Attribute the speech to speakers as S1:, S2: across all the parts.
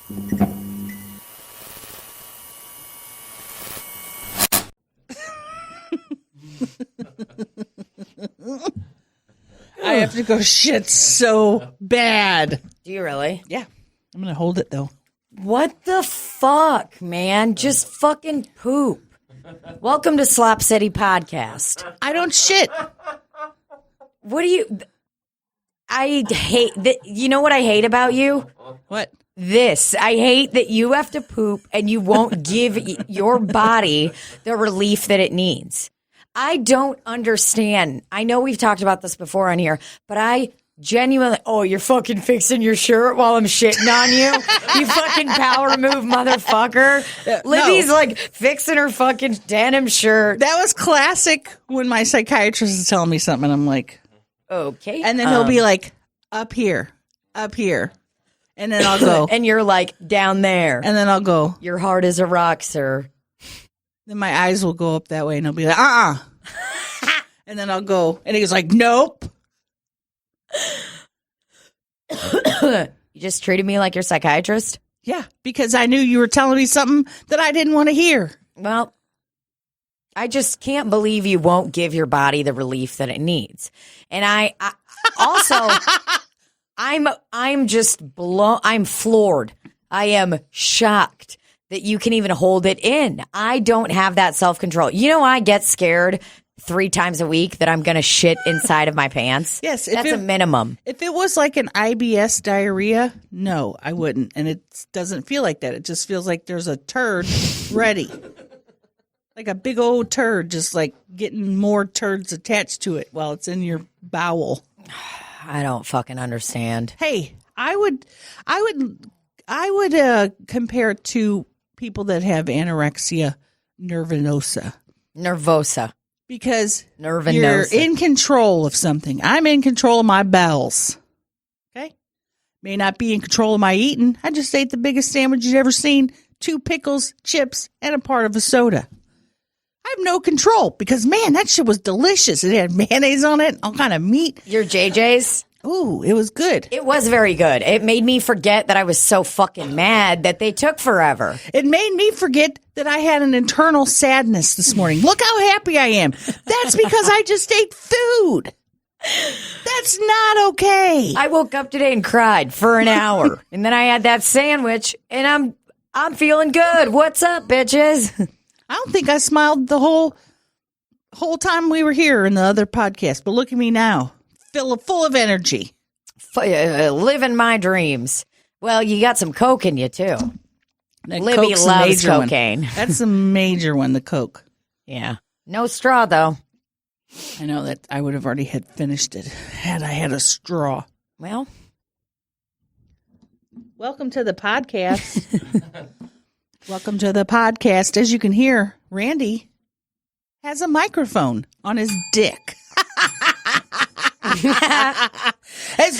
S1: I have to go shit so bad.
S2: Do you really?
S1: Yeah. I'm going to hold it, though.
S2: What the fuck, man? Just fucking poop. Welcome to Slop City Podcast.
S1: I don't shit.
S2: What do you... I hate... You know what I hate about you?
S1: What?
S2: This. I hate that you have to poop and you won't give your body the relief that it needs. I don't understand. I know we've talked about this before on here, but I genuinely... Oh, you're fucking fixing your shirt while I'm shitting on you? You fucking power move motherfucker. Libbie's like fixing her fucking denim shirt.
S1: That was classic when my psychiatrist is telling me something, and I'm like...
S2: Okay.
S1: And then he'll be like, up here. And then I'll go.
S2: And you're like, down there.
S1: And then I'll go.
S2: Your heart is a rock, sir.
S1: Then my eyes will go up that way, and I'll be like, And then I'll go. And he's like, nope.
S2: You just treated me like your psychiatrist?
S1: Yeah, because I knew you were telling me something that I didn't want to hear.
S2: Well, I just can't believe you won't give your body the relief that it needs. And I also, I'm just blown. I'm floored. I am shocked that you can even hold it in. I don't have that self-control. You know, I get scared 3 times a week that I'm going to shit inside of my pants.
S1: Yes.
S2: That's a minimum.
S1: If it was like an IBS diarrhea, no, I wouldn't. And it doesn't feel like that. It just feels like there's a turd ready. Like a big old turd, just like getting more turds attached to it while it's in your bowel.
S2: I don't fucking understand.
S1: Hey, I would compare it to people that have anorexia nervosa.
S2: Nervosa.
S1: Because
S2: Nervinosa.
S1: you're in control of something. I'm in control of my bowels. Okay? May not be in control of my eating. I just ate the biggest sandwich you've ever seen. 2 pickles, chips, and a part of a soda. I have no control because, man, that shit was delicious. It had mayonnaise on it, all kind of meat.
S2: Your JJ's?
S1: Ooh, it was good.
S2: It was very good. It made me forget that I was so fucking mad that they took forever.
S1: It made me forget that I had an internal sadness this morning. Look how happy I am. That's because I just ate food. That's not okay.
S2: I woke up today and cried for an hour. And then I had that sandwich and I'm feeling good. What's up, bitches?
S1: I don't think I smiled the whole time we were here in the other podcast, but look at me now, full of energy.
S2: Living my dreams. Well, you got some Coke in you, too. Libbie loves cocaine.
S1: One. That's a major one, the Coke.
S2: Yeah. No straw, though.
S1: I know that I would have already had finished it had I had a straw.
S2: Well.
S1: Welcome to the podcast. Welcome to the podcast. As you can hear, Randy has a microphone on his dick. His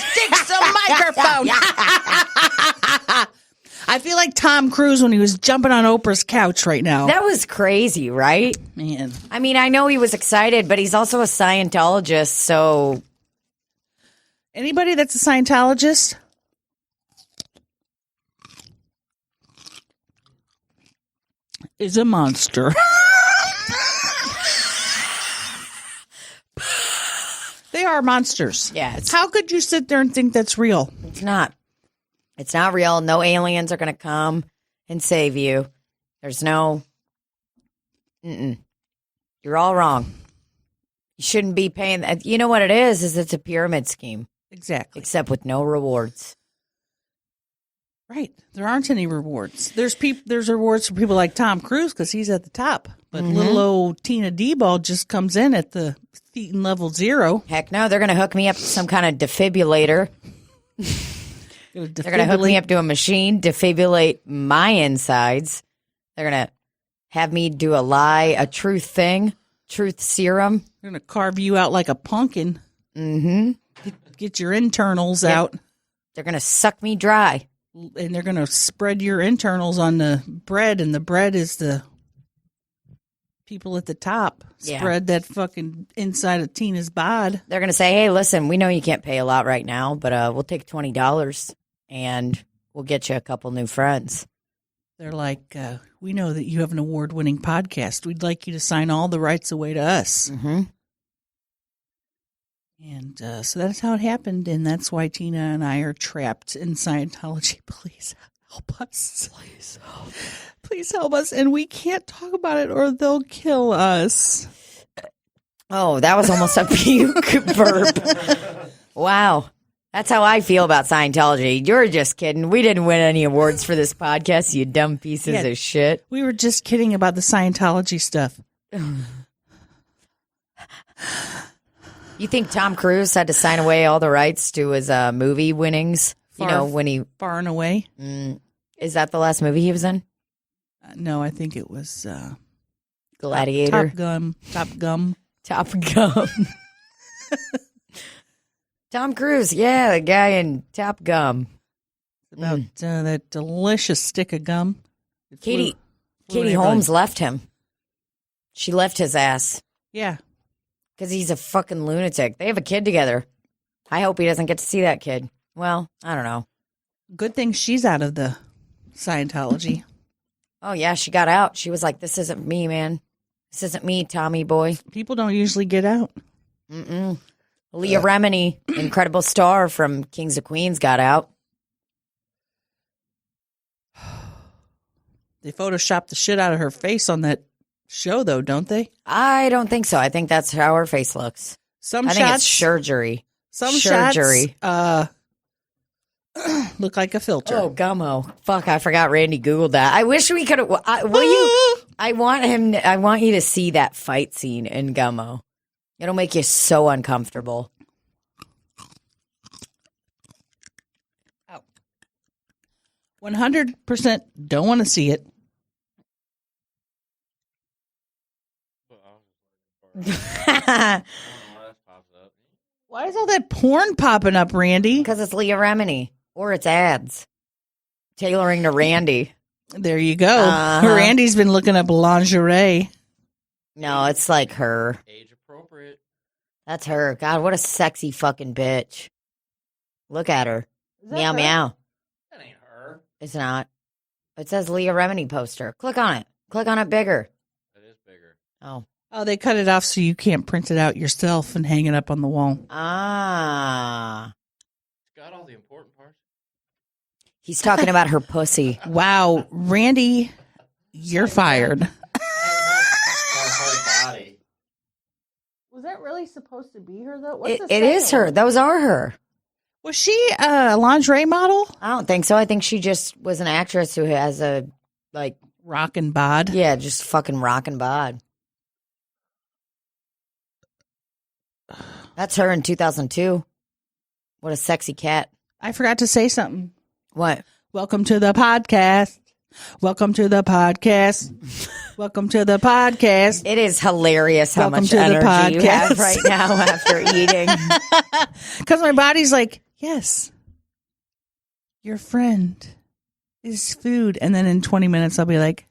S1: dick's a microphone. I feel like Tom Cruise when he was jumping on Oprah's couch right now.
S2: That was crazy, right?
S1: Man.
S2: I mean, I know he was excited, but he's also a Scientologist, so...
S1: Anybody that's a Scientologist... is a monster. They are monsters.
S2: Yeah.
S1: How could you sit there and think that's real?
S2: It's not. It's not real. No aliens are going to come and save you. There's no... You're all wrong. You shouldn't be paying... You know what it is it's a pyramid scheme.
S1: Exactly.
S2: Except with no rewards.
S1: Right. There aren't any rewards. There's rewards for people like Tom Cruise because he's at the top. But little old Tina Dybal just comes in at the Thetan level 0.
S2: Heck no, they're going to hook me up to some kind of defibrillator. They're going to hook me up to a machine, defibrillate my insides. They're going to have me do a truth thing, truth serum.
S1: They're going to carve you out like a pumpkin.
S2: Mm-hmm.
S1: Get your internals out.
S2: They're going to suck me dry.
S1: And they're going to spread your internals on the bread, and the bread is the people at the top.
S2: Yeah.
S1: Spread that fucking inside of Tina's bod.
S2: They're going to say, hey, listen, we know you can't pay a lot right now, but we'll take $20, and we'll get you a couple new friends.
S1: They're like, we know that you have an award-winning podcast. We'd like you to sign all the rights away to us.
S2: Mm-hmm.
S1: And so that's how it happened, and that's why Tina and I are trapped in Scientology. Please help us. Please help. Please help us. And we can't talk about it or they'll kill us.
S2: Oh, that was almost a puke burp. Wow. That's how I feel about Scientology. You're just kidding. We didn't win any awards for this podcast, you dumb pieces of shit.
S1: We were just kidding about the Scientology stuff.
S2: You think Tom Cruise had to sign away all the rights to his movie winnings? When he...
S1: Far and Away?
S2: Is that the last movie he was in?
S1: No, I think it was...
S2: Gladiator?
S1: Top Gun.
S2: Tom Cruise, yeah, the guy in Top Gun.
S1: About that delicious stick of gum.
S2: Katie Holmes left him. She left his ass.
S1: Yeah.
S2: Because he's a fucking lunatic. They have a kid together. I hope he doesn't get to see that kid. Well, I don't know.
S1: Good thing she's out of the Scientology.
S2: Oh, yeah, she got out. She was like, this isn't me, man. This isn't me, Tommy boy.
S1: People don't usually get out.
S2: Mm-mm. Leah Remini, incredible star from Kings of Queens, got out.
S1: They photoshopped the shit out of her face on that show, though, don't they?
S2: I don't think so. I think that's how her face looks. I think it's surgery.
S1: Some
S2: surgery.
S1: Shots look like a filter.
S2: Oh, gummo. Fuck, I forgot Randy Googled that. I wish we could have. Will you? I want you to see that fight scene in Gummo. It'll make you so uncomfortable.
S1: Oh. 100% don't want to see it. Why is all that porn popping up, Randy?
S2: Because it's Leah Remini. Or it's ads. Tailoring to Randy.
S1: There you go. Randy's been looking up lingerie.
S2: No, it's like her.
S3: Age appropriate.
S2: That's her. God, what a sexy fucking bitch. Look at her. Meow,
S1: her?
S2: meow.
S3: That ain't her.
S2: It's not. It says Leah Remini poster. Click on it. Click on it bigger.
S3: It is bigger.
S2: Oh.
S1: Oh, they cut it off so you can't print it out yourself and hang it up on the wall.
S2: Ah.
S3: It's got all the important parts.
S2: He's talking about her pussy.
S1: Wow, Randy, you're fired.
S3: My whole body.
S1: Was that really supposed to be her, though?
S2: It is her. Those are her.
S1: Was she a lingerie model?
S2: I don't think so. I think she just was an actress who has a, like...
S1: Rockin' bod?
S2: Yeah, just fucking rockin' bod. That's her in 2002. What a sexy cat.
S1: I forgot to say something.
S2: What?
S1: Welcome to the podcast. Welcome to the podcast. Welcome to the podcast.
S2: It is hilarious how
S1: Welcome
S2: much
S1: to the
S2: energy you have
S1: podcast.
S2: right now after eating.
S1: Because my body's like, yes, your friend is food. And then in 20 minutes, I'll be like,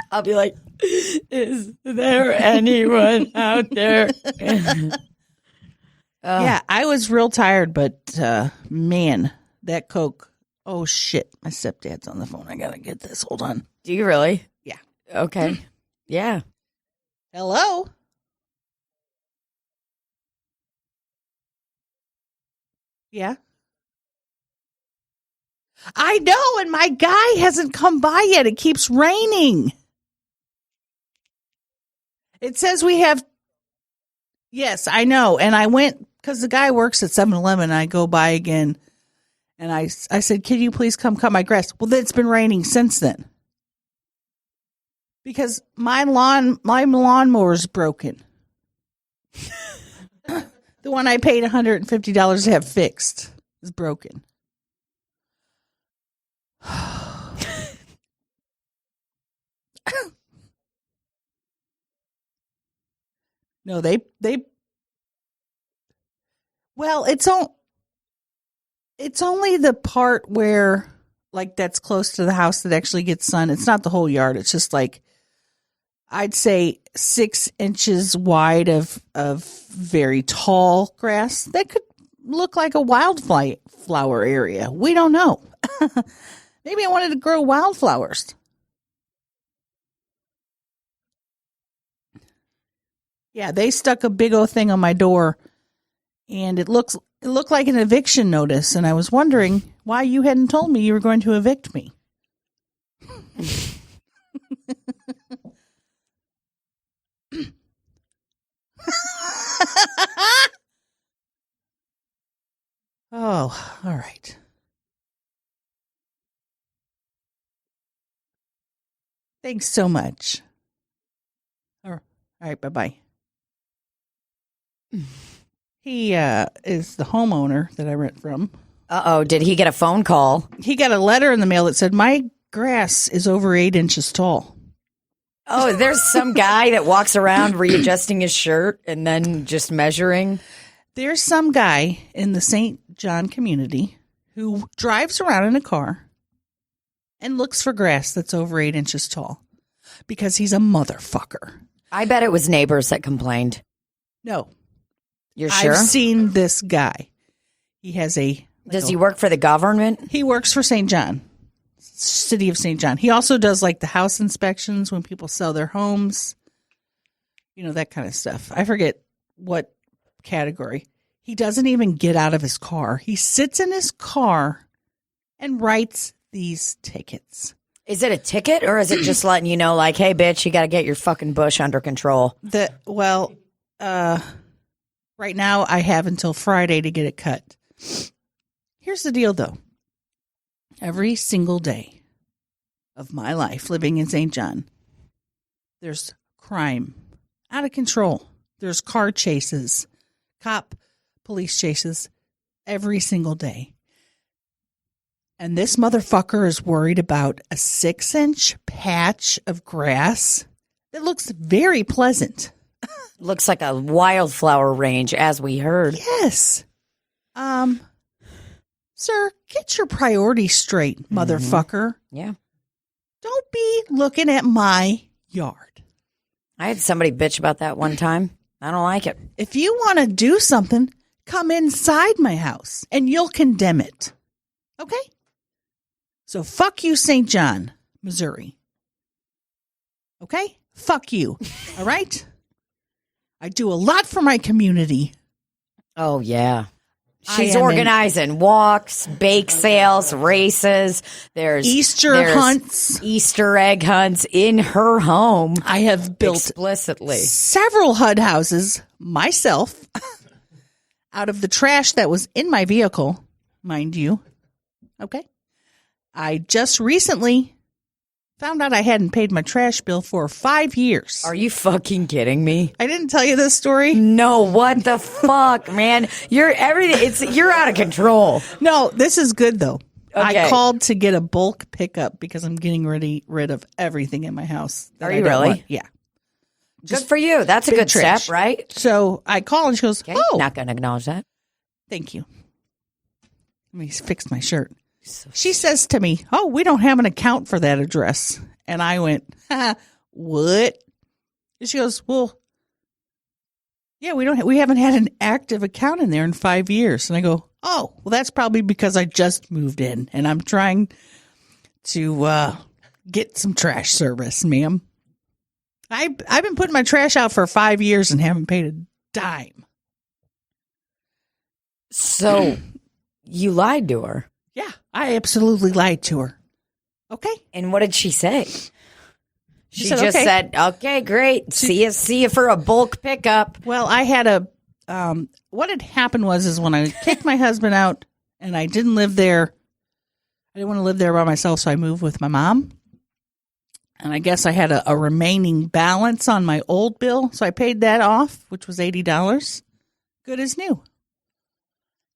S2: I'll be like, is there anyone out there?
S1: yeah, I was real tired, but man, that Coke. Oh, shit. My stepdad's on the phone. I got to get this. Hold on.
S2: Do you really?
S1: Yeah.
S2: Okay. Yeah.
S1: Hello? Yeah. I know, and my guy hasn't come by yet. It keeps raining. It says we have... Yes, I know. And I went, because the guy works at 7-Eleven, I go by again. And I said, can you please come cut my grass? Well, it's been raining since then. Because my lawnmower's broken. The one I paid $150 to have fixed is broken. No, they well, it's only the part where like that's close to the house that actually gets sun. It's not the whole yard. It's just like, I'd say 6 inches wide of very tall grass that could look like a wildflower area. We don't know. Maybe I wanted to grow wildflowers. Yeah, they stuck a big old thing on my door, and it looked like an eviction notice, and I was wondering why you hadn't told me you were going to evict me. Oh, all right. Thanks so much. All right, bye-bye. He is the homeowner that I rent from.
S2: Uh-oh, did he get a phone call?
S1: He got a letter in the mail that said, my grass is over 8 inches tall.
S2: Oh, there's some guy that walks around readjusting his shirt and then just measuring.
S1: There's some guy in the St. John community who drives around in a car and looks for grass that's over 8 inches tall because he's a motherfucker.
S2: I bet it was neighbors that complained.
S1: No.
S2: You're sure?
S1: I've seen this guy. He has
S2: Does he work for the government?
S1: He works for St. John, City of St. John. He also does like the house inspections when people sell their homes, that kind of stuff. I forget what category. He doesn't even get out of his car. He sits in his car and writes these tickets.
S2: Is it a ticket or is it just letting you know, like, hey, bitch, you got to get your fucking bush under control?
S1: Right now I have until Friday to get it cut. Here's the deal, though. Every single day of my life living in St. John, there's crime out of control. There's car chases, police chases every single day. And this motherfucker is worried about a 6-inch patch of grass that looks very pleasant.
S2: Looks like a wildflower range, as we heard.
S1: Yes. Sir, get your priorities straight, motherfucker.
S2: Yeah.
S1: Don't be looking at my yard.
S2: I had somebody bitch about that one time. I don't like it.
S1: If you want to do something, come inside my house and you'll condemn it. Okay? So fuck you, St. John, Missouri. Okay? Fuck you. All right? I do a lot for my community.
S2: Oh, yeah. She's organizing walks, bake sales, races. There's
S1: Easter hunts.
S2: Easter egg hunts in her home.
S1: I have built
S2: explicitly
S1: several HUD houses myself out of the trash that was in my vehicle, mind you. Okay. I just recently found out I hadn't paid my trash bill for 5 years.
S2: Are you fucking kidding me?
S1: I didn't tell you this story.
S2: No, what the fuck, man? You're out of control.
S1: No, this is good though.
S2: Okay.
S1: I called to get a bulk pickup because I'm getting rid of everything in my house.
S2: Are you really?
S1: Yeah.
S2: Good for you. That's a good step, right?
S1: So I call and she goes,
S2: Okay,
S1: "Oh,
S2: not going to acknowledge that.
S1: Thank you." Let me fix my shirt. She says to me, "Oh, we don't have an account for that address." And I went, "What?" And she goes, "Well, yeah, we haven't had an active account in there in 5 years." And I go, "Oh, well, that's probably because I just moved in and I'm trying to get some trash service, ma'am. I've been putting my trash out for 5 years and haven't paid a dime."
S2: So you lied to her.
S1: Yeah, I absolutely lied to her. Okay.
S2: And what did she say? She
S1: said,
S2: just
S1: okay.
S2: said, "Okay, great. See you for a bulk pickup."
S1: Well, I had what had happened was when I kicked my husband out and I didn't live there. I didn't want to live there by myself, so I moved with my mom. And I guess I had a remaining balance on my old bill, so I paid that off, which was $80. Good as new.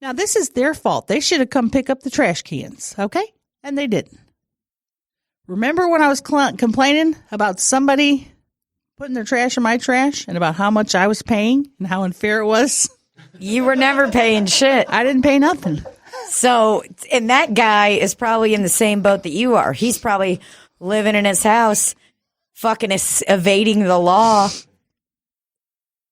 S1: Now, this is their fault. They should have come pick up the trash cans, okay? And they didn't. Remember when I was complaining about somebody putting their trash in my trash and about how much I was paying and how unfair it was?
S2: You were never paying shit.
S1: I didn't pay nothing.
S2: So, and that guy is probably in the same boat that you are. He's probably living in his house, fucking evading the law.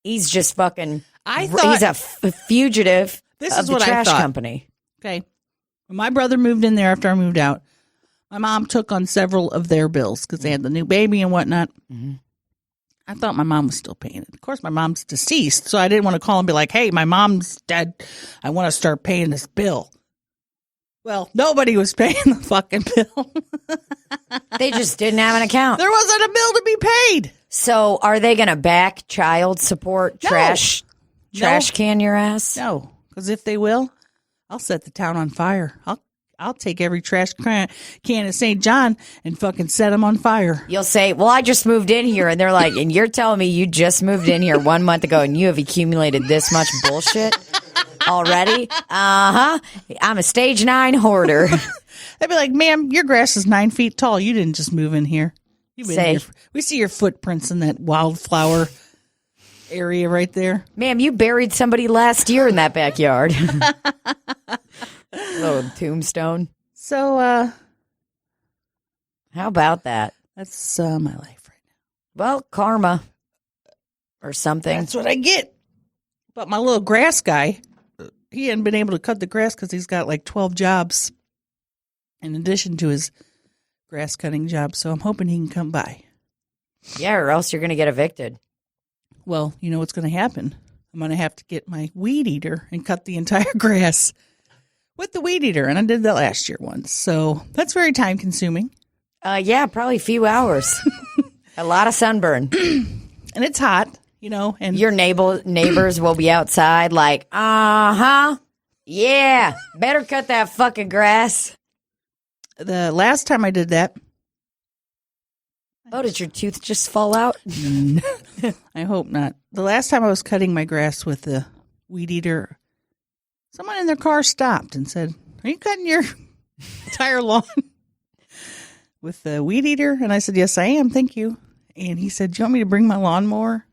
S2: He's just fucking. He's a fugitive.
S1: This
S2: of
S1: is
S2: the
S1: what I
S2: trash
S1: thought.
S2: company.
S1: Okay. When my brother moved in there after I moved out, my mom took on several of their bills because they had the new baby and whatnot.
S2: Mm-hmm.
S1: I thought my mom was still paying it. Of course, my mom's deceased, so I didn't want to call and be like, hey, my mom's dead. I want to start paying this bill. Well, nobody was paying the fucking bill.
S2: They just didn't have an account.
S1: There wasn't a bill to be paid.
S2: So, are they going to back child support
S1: No.
S2: trash can your ass?
S1: No, because if they will, I'll set the town on fire. I'll take every trash can in St. John and fucking set them on fire.
S2: You'll say, well, I just moved in here. And they're like, and you're telling me you just moved in here 1 month ago and you have accumulated this much bullshit already? Uh-huh. I'm a stage 9 hoarder.
S1: They'd be like, ma'am, your grass is 9 feet tall. You didn't just move in here. You've been
S2: Say.
S1: here. We see your footprints in that wildflower area right there.
S2: Ma'am, you buried somebody last year in that backyard. Little tombstone.
S1: So,
S2: How about that?
S1: that's my life right now.
S2: Well, karma or something.
S1: That's what I get. But my little grass guy, he hadn't been able to cut the grass because he's got like 12 jobs in addition to his grass cutting job. So I'm hoping he can come by.
S2: Yeah, or else you're going to get evicted.
S1: Well, you know what's going to happen? I'm going to have to get my weed eater and cut the entire grass with the weed eater. And I did that last year once. So that's very time consuming.
S2: Yeah, probably a few hours. A lot of sunburn.
S1: And it's hot, you know. And
S2: Your neighbors will be outside like, uh-huh. Yeah, better cut that fucking grass.
S1: the last time I did that,
S2: Oh, did your tooth just fall out?
S1: I hope not. The last time I was cutting my grass with the weed eater, someone in their car stopped and said, are you cutting your entire lawn with the weed eater? And I said, yes, I am. Thank you. And he said, do you want me to bring my lawnmower?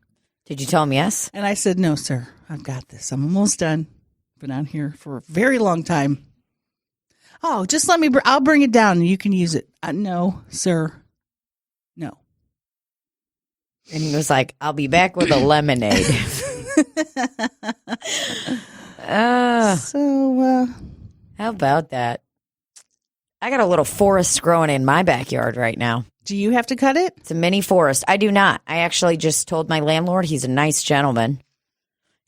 S2: Did you tell him yes?
S1: And I said, no, sir. I've got this. I'm almost done. Been out here for a very long time. Oh, just let me, I'll bring it down and you can use it. No, sir. No.
S2: And he was like, I'll be back with a lemonade.
S1: So,
S2: How about that? I got a little forest growing in my backyard right now.
S1: do you have to cut it?
S2: It's a mini forest. I do not. I actually just told my landlord, he's a nice gentleman.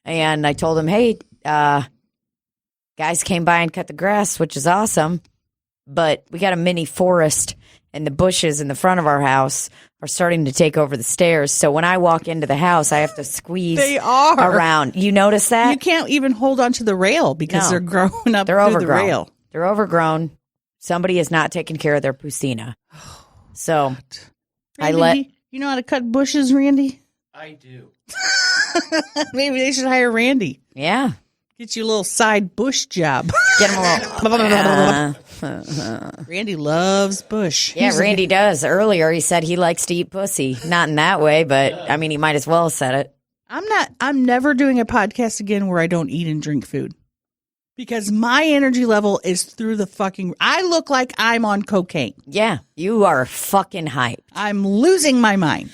S2: And I told him, hey, guys came by and cut the grass, which is awesome. But we got a mini forest and the bushes in the front of our house are starting to take over the stairs. So when I walk into the house, I have to squeeze
S1: They are.
S2: around. You notice that?
S1: You can't even hold onto the rail because
S2: No.
S1: they're growing up
S2: They're
S1: through
S2: overgrown.
S1: the rail.
S2: They're overgrown. Somebody is not taking care of their pusina. So I
S1: Randy, you know how to cut bushes, Randy?
S3: I do.
S1: Maybe they should hire Randy.
S2: yeah.
S1: Get you a little side bush job.
S2: Get him a little.
S1: Randy loves bush.
S2: Yeah,
S1: He's
S2: Randy does. Earlier, he said he likes to eat pussy. Not in that way, but I mean, he might as well have said it.
S1: I'm never doing a podcast again where I don't eat and drink food. Because my energy level is through the fucking, I look like I'm on cocaine.
S2: Yeah, you are fucking hype.
S1: I'm losing my mind.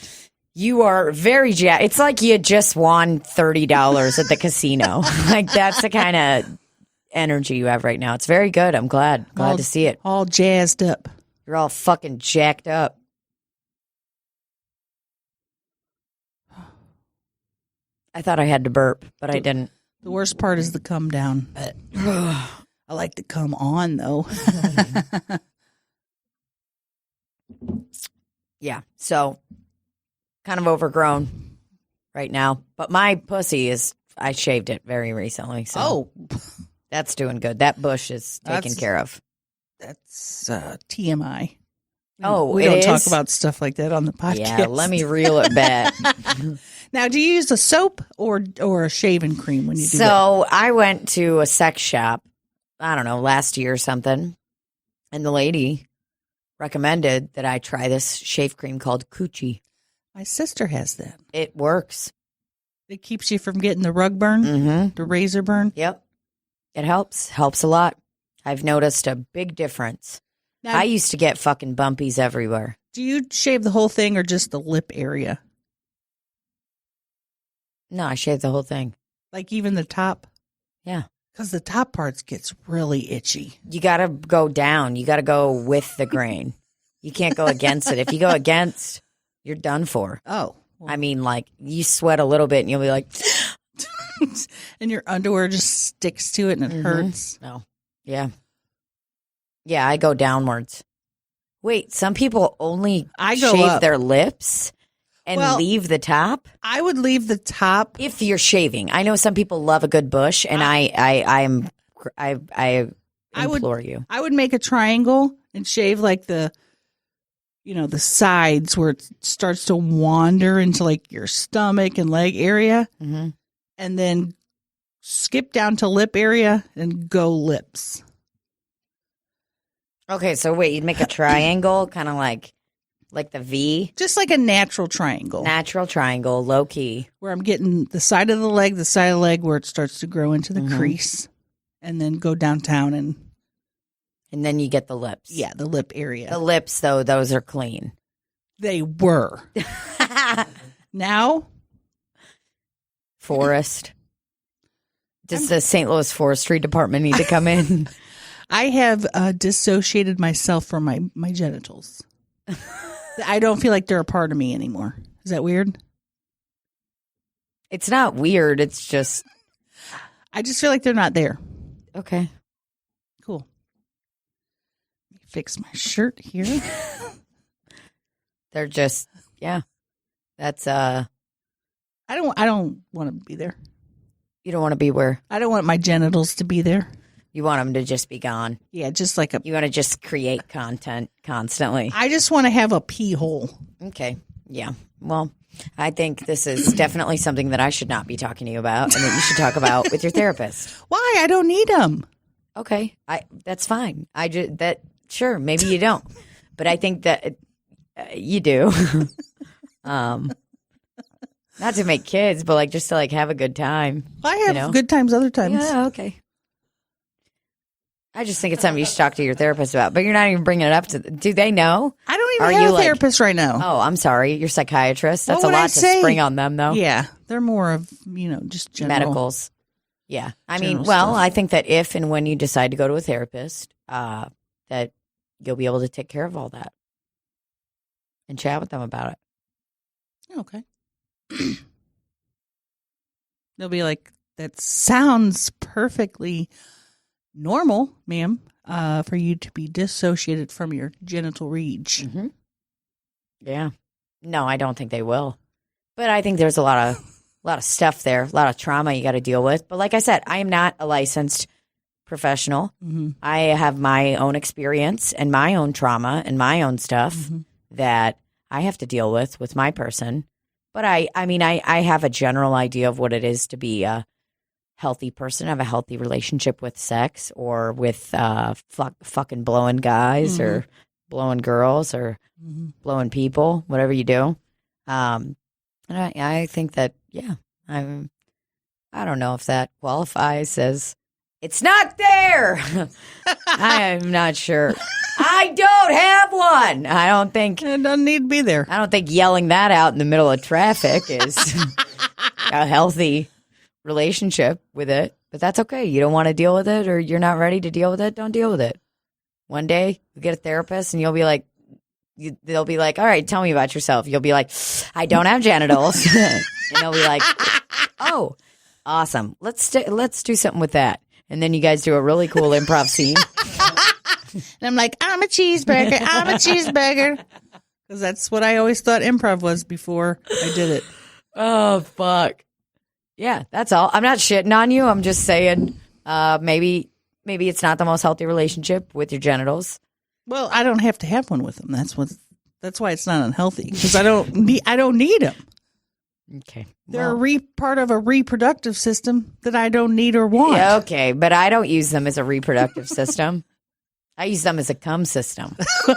S2: You are very jacked. It's like you just won $30 at the casino. Like, that's the kind of energy you have right now. It's very good. I'm glad to see it.
S1: All jazzed up.
S2: You're all fucking jacked up. I thought I had to burp, but I didn't.
S1: The worst part is the come down. I like to come on, though.
S2: Yeah, so kind of overgrown right now. But my pussy I shaved it very recently. So that's doing good. That bush is taken care of.
S1: That's TMI.
S2: Oh,
S1: we
S2: it
S1: don't talk
S2: is?
S1: about stuff like that on the podcast.
S2: Yeah, let me reel it back.
S1: Now, do you use a soap or a shaving cream when you do that?
S2: So I went to a sex shop, I don't know, last year or something. And the lady recommended that I try this shave cream called Coochie.
S1: My sister has that.
S2: It works.
S1: It keeps you from getting the rug burn,
S2: Mm-hmm.
S1: the razor burn.
S2: Yep. It helps a lot. I've noticed a big difference.
S1: Now,
S2: I used to get fucking bumpies everywhere.
S1: do you shave the whole thing or just the lip area?
S2: No, I shaved the whole thing.
S1: Like even the top?
S2: Yeah.
S1: Because the top parts gets really itchy.
S2: You got to go down. You got to go with the grain. You can't go against it. If you go against, you're done for.
S1: Oh. Well.
S2: I mean, like, you sweat a little bit and you'll be like,
S1: and your underwear just sticks to it and it hurts.
S2: oh, yeah. Yeah, I go downwards. Wait, some people only
S1: I go
S2: shave
S1: up.
S2: their lips and
S1: Well,
S2: leave the top?
S1: I would leave the top.
S2: If you're shaving. I know some people love a good bush, and I implore you.
S1: I would make a triangle and shave like the sides where it starts to wander into like your stomach and leg area,
S2: Mm-hmm.
S1: and then skip down to lip area and go lips.
S2: Okay, so wait, you'd make a triangle, kind of like the V,
S1: Just like a natural triangle
S2: natural triangle, low key.
S1: where I'm getting the side of the leg where it starts to grow into the crease, and then go downtown and
S2: And then you get the lips.
S1: the lip area.
S2: The lips, though, those are clean.
S1: They were. Now,
S2: Forest. Does the St. Louis Forestry Department need to come in?
S1: I have dissociated myself from my genitals. I don't feel like they're a part of me anymore. Is that weird?
S2: It's not weird. It's just,
S1: I just feel like they're not there.
S2: okay.
S1: Cool. Let me fix my shirt here.
S2: They're just, yeah. That's,
S1: I don't want to be there.
S2: you don't want to be where?
S1: I don't want my genitals to be there.
S2: You want them to just be gone.
S1: Yeah, just like
S2: You want to just create content constantly.
S1: I just want to have a pee hole.
S2: Okay. Yeah. Well, I think this is definitely something that I should not be talking to you about and that you should talk about with your therapist.
S1: Why? I don't need them.
S2: Okay. That's fine. Sure, maybe you don't. But I think that you do. Not to make kids, but like just to like have a good time.
S1: I have good times other times.
S2: Yeah, okay. I just think it's something you should talk to your therapist about. But you're not even bringing it up to do they know?
S1: I don't even
S2: Are
S1: have
S2: you
S1: a
S2: like-
S1: therapist right now.
S2: Oh, I'm sorry. Your psychiatrist. That's
S1: What
S2: a
S1: would I
S2: lot to
S1: say?
S2: spring on them, though.
S1: Yeah, they're more of, just general.
S2: Medicals. Yeah. I mean,
S1: General
S2: well,
S1: stuff.
S2: I think that if and when you decide to go to a therapist, that you'll be able to take care of all that and chat with them about it.
S1: Okay. They'll be like, that sounds perfectly normal, ma'am, for you to be dissociated from your genital reach.
S2: Mm-hmm. Yeah. No, I don't think they will. But I think there's a lot of stuff there, a lot of trauma you got to deal with. But like I said, I am not a licensed professional.
S1: Mm-hmm.
S2: I have my own experience and my own trauma and my own stuff that I have to deal with my person. But I mean, I have a general idea of what it is to be a healthy person, have a healthy relationship with sex or with fucking blowing guys or blowing girls or blowing people, whatever you do. And I think that, yeah, I don't know if that qualifies as it's not there. I am not sure. I don't have one. I don't think
S1: It doesn't need to be there.
S2: I don't think yelling that out in the middle of traffic is a healthy relationship with it. But that's okay. You don't want to deal with it or you're not ready to deal with it. Don't deal with it. One day you get a therapist and you'll be like, they'll be like, all right, tell me about yourself. You'll be like, I don't have genitals. And they'll be like, oh, awesome. Let's do something with that. And then you guys do a really cool improv scene.
S1: And I'm like, I'm a cheeseburger. I'm a cheeseburger. Because that's what I always thought improv was before I did it.
S2: Oh, fuck. Yeah, that's all. I'm not shitting on you. I'm just saying maybe it's not the most healthy relationship with your genitals.
S1: Well, I don't have to have one with them. That's why it's not unhealthy. Because I don't need them.
S2: Okay.
S1: They're part of a reproductive system that I don't need or want.
S2: Yeah, okay, but I don't use them as a reproductive system. I use them as a cum system. Okay?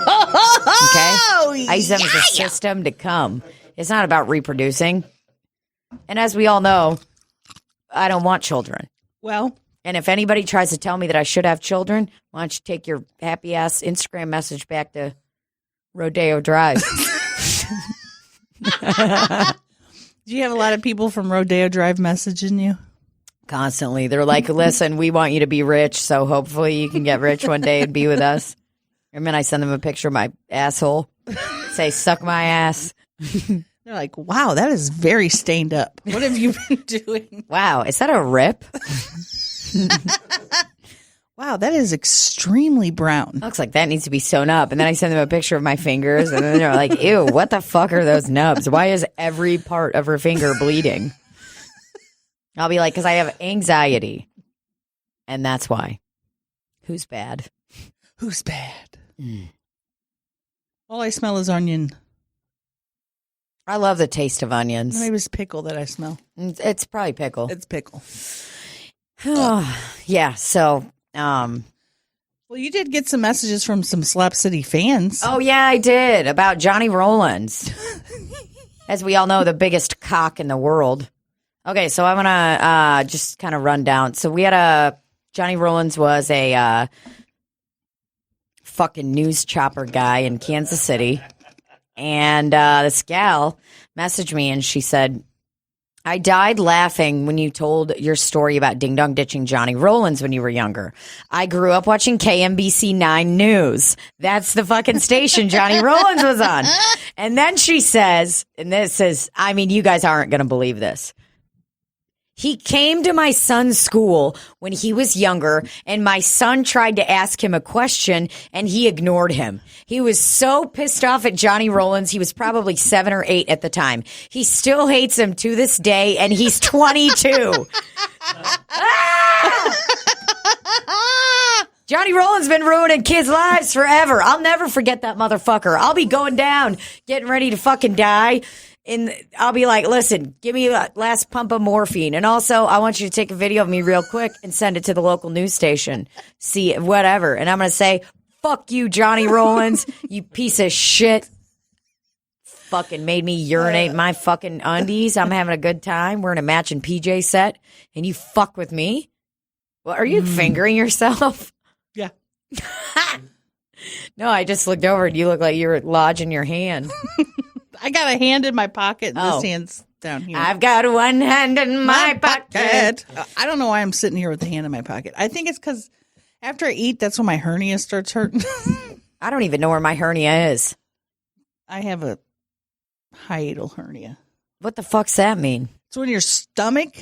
S2: I use them as a system to cum. It's not about reproducing. And as we all know, I don't want children.
S1: Well,
S2: And if anybody tries to tell me that I should have children, why don't you take your happy ass Instagram message back to Rodeo Drive?
S1: Do you have a lot of people from Rodeo Drive messaging you?
S2: Constantly. They're like, listen, we want you to be rich, so hopefully you can get rich one day and be with us. And then I send them a picture of my asshole. Say, suck my ass.
S1: They're like, wow, that is very stained up. What have you been doing?
S2: Wow, is that a rip?
S1: Wow, that is extremely brown.
S2: Looks like that needs to be sewn up. And then I send them a picture of my fingers, and then they're like, ew, what the fuck are those nubs? Why is every part of her finger bleeding? I'll be like, because I have anxiety. And that's why. Who's bad?
S1: Who's bad? All I smell is onion.
S2: I love the taste of onions.
S1: Maybe it's pickle that I smell.
S2: It's probably pickle.
S1: It's pickle.
S2: Yeah, so...
S1: Well, you did get some messages from some Slop City fans.
S2: Oh, yeah, I did. About Johnny Rollins. As we all know, the biggest cock in the world. Okay, so I'm going to just kind of run down. So we had Johnny Rollins was a fucking news chopper guy in Kansas City. And this gal messaged me and she said, I died laughing when you told your story about Ding Dong ditching Johnny Rollins when you were younger. I grew up watching KMBC 9 News. That's the fucking station Johnny Rollins was on. And then she says, and this is, I mean, you guys aren't going to believe this. He came to my son's school when he was younger, and my son tried to ask him a question, and he ignored him. He was so pissed off at Johnny Rollins. He was probably 7 or 8 at the time. He still hates him to this day, and he's 22. Johnny Rollins been ruining kids' lives forever. I'll never forget that motherfucker. I'll be going down, getting ready to fucking die. And I'll be like, listen, give me a last pump of morphine. And also, I want you to take a video of me real quick and send it to the local news station. See, whatever. And I'm going to say, fuck you, Johnny Rollins, you piece of shit. Fucking made me urinate my fucking undies. I'm having a good time. We're in a matching PJ set. And you fuck with me? Well, are you fingering yourself?
S1: Yeah.
S2: No, I just looked over and you look like you were lodging your hand.
S1: I got a hand in my pocket and this hand's down here.
S2: I've got one hand in my pocket.
S1: I don't know why I'm sitting here with the hand in my pocket. I think it's because after I eat, that's when my hernia starts hurting.
S2: I don't even know where my hernia is.
S1: I have a hiatal hernia.
S2: What the fuck's that mean?
S1: It's when your stomach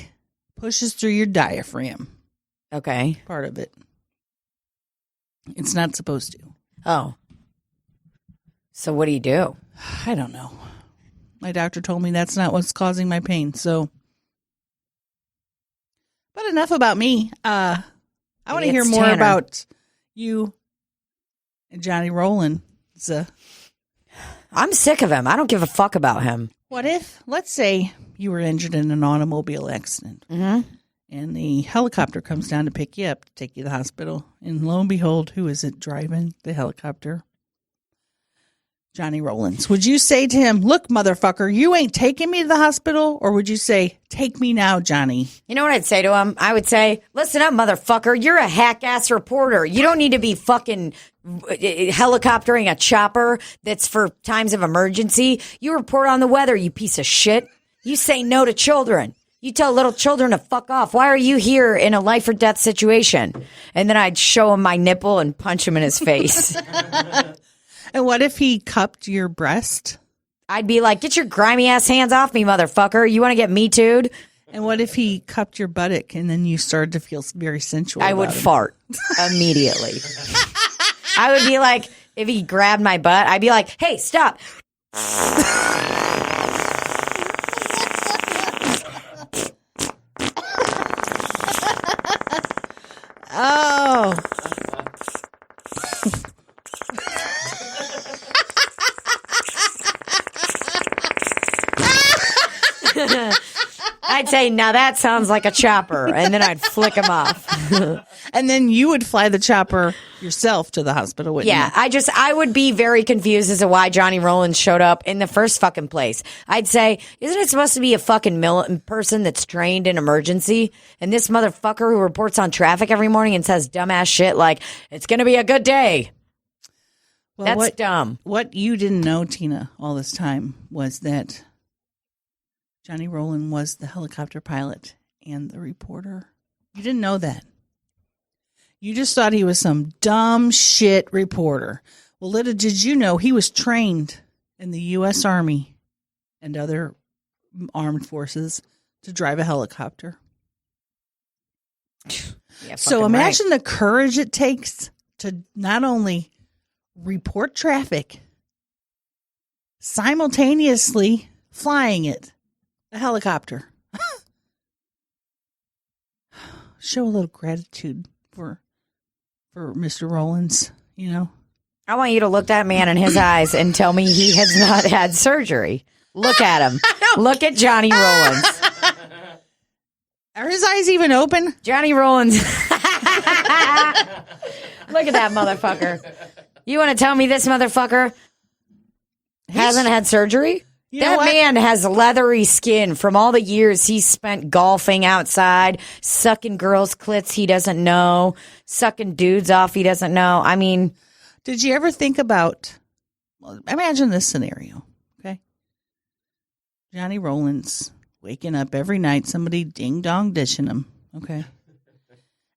S1: pushes through your diaphragm.
S2: Okay.
S1: Part of it. It's not supposed to.
S2: Oh. So what do you do?
S1: I don't know. My doctor told me that's not what's causing my pain. So, but enough about me. I want to hear more
S2: Tanner.
S1: about you and Johnny Rollins.
S2: I'm sick of him. I don't give a fuck about him.
S1: What if, let's say, you were injured in an automobile accident, and the helicopter comes down to pick you up to take you to the hospital, and lo and behold, who is it driving the helicopter? Johnny Rollins. Would you say to him, look, motherfucker, you ain't taking me to the hospital? Or would you say, take me now, Johnny?
S2: You know what I'd say to him? I would say, listen up, motherfucker. You're a hack-ass reporter. You don't need to be fucking helicoptering a chopper that's for times of emergency. You report on the weather, you piece of shit. You say no to children. You tell little children to fuck off. Why are you here in a life or death situation? And then I'd show him my nipple and punch him in his face.
S1: And what if he cupped your breast?
S2: I'd be like, get your grimy ass hands off me, motherfucker. You want to get me too'd?
S1: And what if he cupped your buttock and then you started to feel very sensual?
S2: I would fart immediately. I would be like, if he grabbed my butt, I'd be like, hey, stop.
S1: Oh.
S2: I'd say, now that sounds like a chopper. And then I'd flick him off.
S1: And And then you would fly the chopper yourself to the hospital, wouldn't
S2: Yeah,
S1: you?
S2: I would be very confused as to why Johnny Rollins showed up in the first fucking place. I'd say, isn't it supposed to be a fucking person that's trained in emergency? And this motherfucker who reports on traffic every morning and says dumbass shit like, it's going to be a good day.
S1: Well,
S2: That's dumb.
S1: What you didn't know, Tina, all this time was that Johnny Rowland was the helicopter pilot and the reporter. You didn't know that. You just thought he was some dumb shit reporter. Well, little did you know he was trained in the U.S. Army and other armed forces to drive a helicopter.
S2: Yeah,
S1: So imagine the courage it takes to not only report traffic, simultaneously flying it, a helicopter. Show a little gratitude for Mr. Rollins, you know.
S2: I want you to look that man in his eyes and tell me he has not had surgery. Look at him. Look at Johnny Rollins.
S1: Are his eyes even open?
S2: Johnny Rollins. Look at that motherfucker. You want to tell me this motherfucker hasn't had surgery?
S1: You know
S2: That
S1: what?
S2: man has leathery skin from all the years he spent golfing outside, sucking girls' clits he doesn't know, sucking dudes off he doesn't know. I mean,
S1: Did you ever think about, well, imagine this scenario, okay? Johnny Rollins waking up every night, somebody ding-dong dishing him, okay?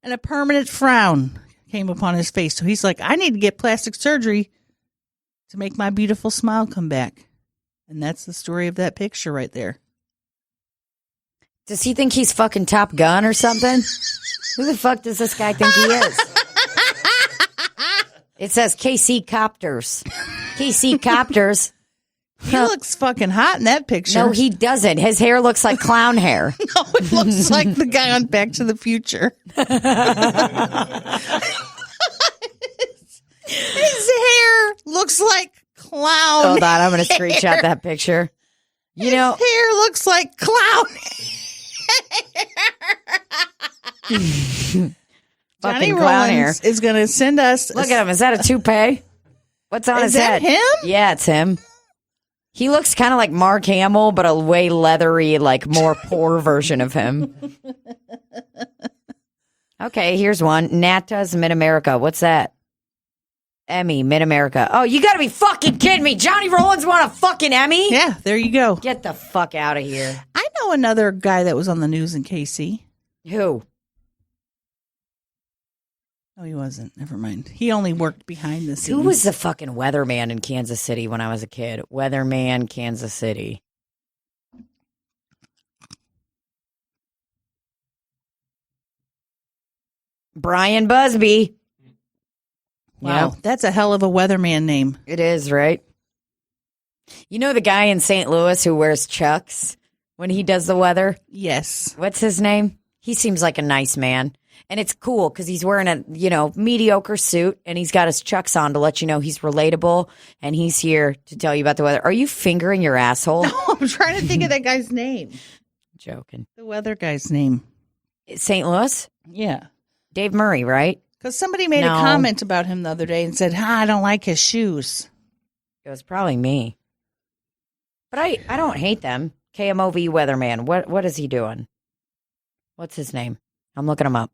S1: And a permanent frown came upon his face. So he's like, I need to get plastic surgery to make my beautiful smile come back. And that's the story of that picture right there.
S2: does he think he's fucking Top Gun or something? Who the fuck does this guy think he is? It says KC Copters. KC Copters.
S1: He looks fucking hot in that picture.
S2: No, he doesn't. His hair looks like clown hair.
S1: No, it looks like the guy on Back to the Future. His hair looks like clown.
S2: Hold on, I'm going to screenshot that picture. You know,
S1: His hair looks like clown. Johnny
S2: fucking clown hair.
S1: Rollins is going to send us.
S2: Look at him. Is that a toupee? What's on
S1: Is
S2: his
S1: that
S2: head?
S1: him?
S2: Yeah, it's him. He looks kind of like Mark Hamill, but a way leathery, like more poor version of him. Okay, here's one. NATA's Mid-America. What's that? Emmy, Mid-America. Oh, you got to be fucking kidding me. Johnny Rollins won a fucking Emmy?
S1: Yeah, there you go.
S2: Get the fuck out of here.
S1: I know another guy that was on the news in KC.
S2: Who?
S1: No, he wasn't. Never mind. He only worked behind the scenes.
S2: Who was the fucking weatherman in Kansas City when I was a kid? Weatherman, Kansas City. Brian Busby.
S1: Wow, that's a hell of a weatherman name.
S2: It is, right? You know the guy in St. Louis who wears Chucks when he does the weather?
S1: Yes.
S2: What's his name? He seems like a nice man. And it's cool because he's wearing a, mediocre suit and he's got his Chucks on to let you know he's relatable and he's here to tell you about the weather. Are you fingering your asshole?
S1: No, I'm trying to think of that guy's name.
S2: Joking.
S1: The weather guy's name.
S2: St. Louis?
S1: Yeah.
S2: Dave Murray, right?
S1: Because somebody made
S2: No.
S1: a comment about him the other day and said, I don't like his shoes.
S2: It was probably me. But I don't hate them. KMOV Weatherman. What is he doing? What's his name? I'm looking him up.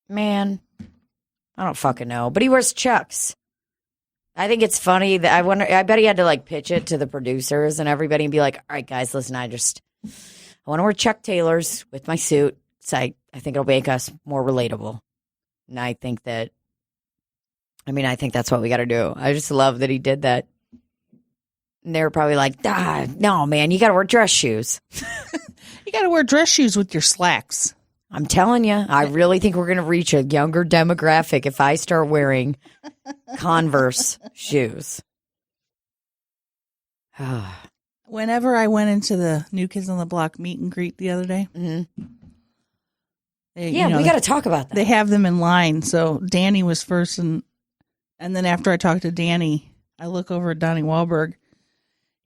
S2: Man, I don't fucking know. But he wears Chucks. I think it's funny that I bet he had to like pitch it to the producers and everybody and be like, all right, guys, listen, I want to wear Chuck Taylors with my suit. So I think it'll make us more relatable. And I think that's what we got to do. I just love that he did that. And they were probably like, no, man, you got to wear dress shoes.
S1: You got to wear dress shoes with your slacks.
S2: I'm telling you, I really think we're going to reach a younger demographic if I start wearing Converse shoes.
S1: Whenever I went into the New Kids on the Block meet and greet the other day,
S2: Mm-hmm.
S1: they,
S2: We got to talk about that.
S1: they have them in line. So Danny was first, and then after I talked to Danny, I look over at Donnie Wahlberg.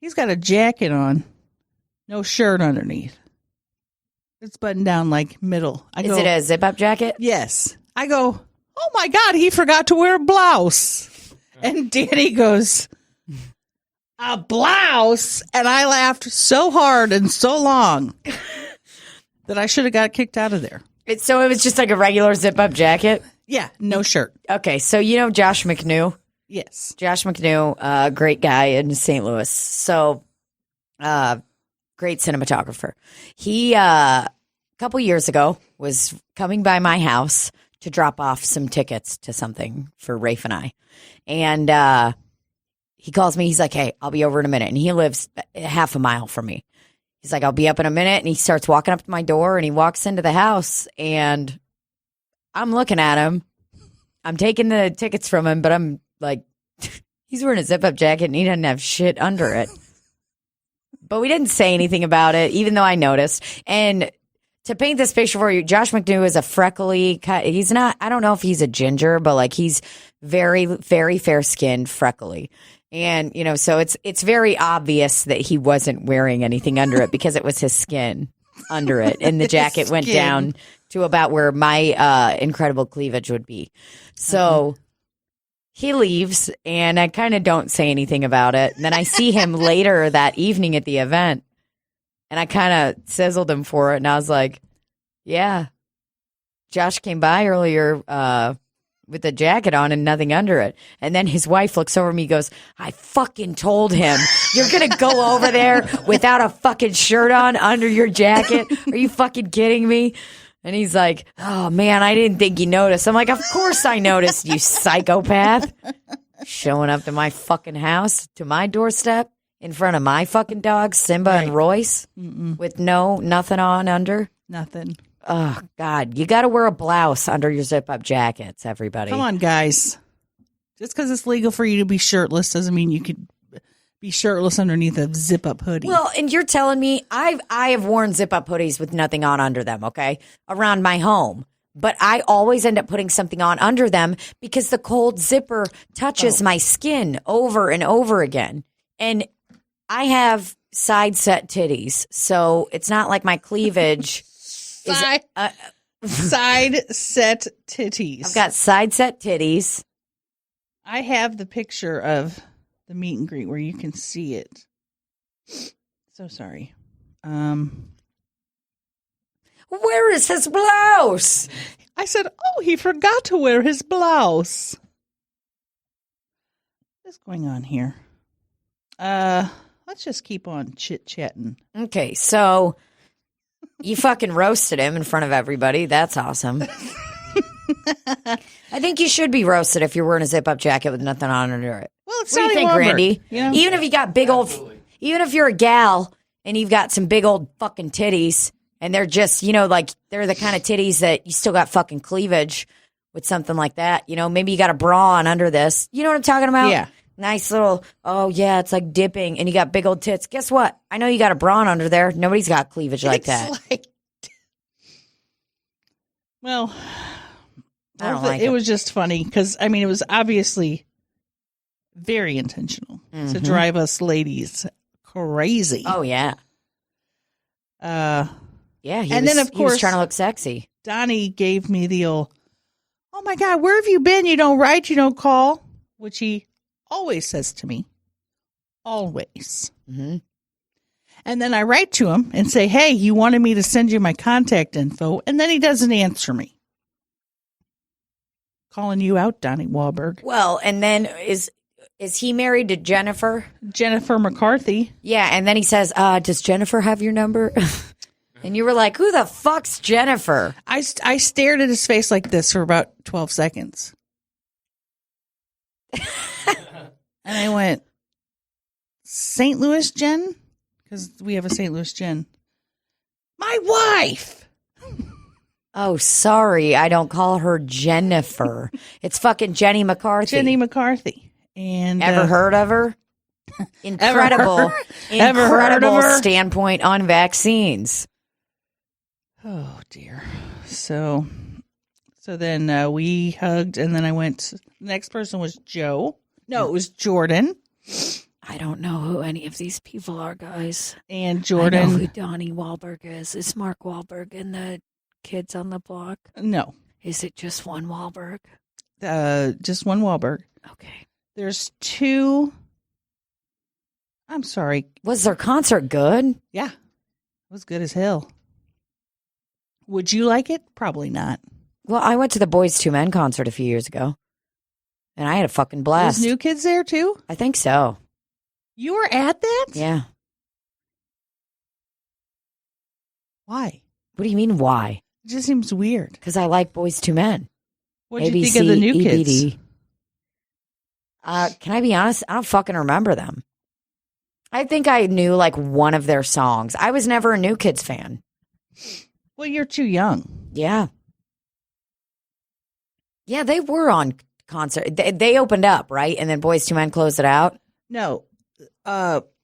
S1: He's got a jacket on, no shirt underneath. It's buttoned down like middle.
S2: Is it a zip-up jacket?
S1: Yes. I go, oh my God, he forgot to wear a blouse. And Danny goes, a blouse? And I laughed so hard and so long that I should have got kicked out of there.
S2: So it was just like a regular zip-up jacket?
S1: Yeah, no shirt.
S2: Okay, so you know Josh McNew?
S1: Yes.
S2: Josh McNew, great guy in St. Louis. So, great cinematographer. He, a couple years ago, was coming by my house to drop off some tickets to something for Rafe and I. And he calls me. He's like, hey, I'll be over in a minute. And he lives half a mile from me. He's like, I'll be up in a minute. And he starts walking up to my door and he walks into the house. And I'm looking at him. I'm taking the tickets from him, but I'm like, he's wearing a zip-up jacket and he doesn't have shit under it. But we didn't say anything about it, even though I noticed. And to paint this picture for you, Josh McNew is a freckly, he's not, I don't know if he's a ginger, but like he's very, very fair-skinned, freckly. And, you know, so it's very obvious that he wasn't wearing anything under it because it was his skin under it. And the jacket went down to about where my incredible cleavage would be. So he leaves, and I kind of don't say anything about it. And then I see him later that evening at the event, and I kind of sizzled him for it. And I was like, yeah, Josh came by earlier with the jacket on and nothing under it. And then his wife looks over at me and goes, I fucking told him, you're going to go over there without a fucking shirt on under your jacket? Are you fucking kidding me? And he's like, oh, man, I didn't think you noticed. I'm like, of course I noticed, you psychopath. Showing up to my fucking house, to my doorstep, in front of my fucking dogs, Simba and Royce, with nothing on under.
S1: Nothing.
S2: Oh, God. You got to wear a blouse under your zip-up jackets, everybody.
S1: Come on, guys. Just because it's legal for you to be shirtless doesn't mean you could be shirtless underneath a zip-up hoodie.
S2: Well, and you're telling me I have worn zip-up hoodies with nothing on under them, okay, around my home. But I always end up putting something on under them because the cold zipper touches my skin over and over again. And I have side-set titties, so it's not like my cleavage is...
S1: Side-set titties.
S2: I've got side-set titties.
S1: I have the picture of the meet and greet where you can see it. So sorry.
S2: Where is his blouse?
S1: I said, oh, he forgot to wear his blouse. What's going on here? Let's just keep on chit-chatting.
S2: Okay, so you fucking roasted him in front of everybody. That's awesome. I think you should be roasted if you're wearing a zip-up jacket with nothing on under it.
S1: Well, it's
S2: what do you think,
S1: Wahlberg,
S2: Randy?
S1: you know?
S2: Even if you got big old, even if you're a gal and you've got some big old fucking titties, and they're just, you know, like they're the kind of titties that you still got fucking cleavage with something like that. You know, maybe you got a bra on under this. You know what I'm talking about?
S1: Yeah.
S2: Nice little, oh yeah, it's like dipping, and you got big old tits. Guess what? I know you got a bra on under there. Nobody's got cleavage like that.
S1: Well,
S2: I don't like
S1: it was just funny because, I mean, it was obviously very intentional to drive us ladies crazy.
S2: Oh, yeah. Yeah,
S1: then, of
S2: he was
S1: course,
S2: trying to look sexy.
S1: Donnie gave me the old, oh my God, where have you been? You don't write, you don't call, which he always says to me. Always.
S2: Mm-hmm.
S1: And then I write to him and say, hey, you wanted me to send you my contact info, and then he doesn't answer me. Calling you out, Donnie Wahlberg.
S2: Well, and then is he married to Jennifer?
S1: Jennifer McCarthy.
S2: Yeah, and then he says, does Jennifer have your number? And you were like, who the fuck's Jennifer?
S1: I stared at his face like this for about 12 seconds. And I went, St. Louis Jen? Because we have a St. Louis Jen. My wife!
S2: Oh, sorry. I don't call her Jennifer. It's fucking Jenny McCarthy.
S1: Jenny McCarthy. And
S2: Ever heard of her? Incredible.
S1: Ever heard of her?
S2: Standpoint on vaccines.
S1: Oh, dear. So then we hugged, and then I went. The next person was Joe. No, it was Jordan.
S2: I don't know who any of these people are, guys.
S1: And
S2: I know
S1: Jordan.
S2: who Donnie Wahlberg is. Is Mark Wahlberg in the Kids on the Block?
S1: No.
S2: Is it just one Wahlberg?
S1: Just one Wahlberg.
S2: Okay.
S1: There's two. I'm sorry.
S2: Was their concert good?
S1: Yeah. It was good as hell. Would you like it? Probably not.
S2: Well, I went to the Boys II Men concert a few years ago, and I had a fucking blast.
S1: There's New Kids there too?
S2: I think so.
S1: You were at that?
S2: Yeah.
S1: Why?
S2: What do you mean, why?
S1: It just seems weird.
S2: Because I like Boys II Men.
S1: What did you think of the New Kids?
S2: Can I be honest? I don't fucking remember them. I think I knew like one of their songs. I was never a New Kids fan.
S1: Well, you're too young.
S2: Yeah. Yeah, they were on concert. They opened up, right? And then Boys II Men closed it out.
S1: No.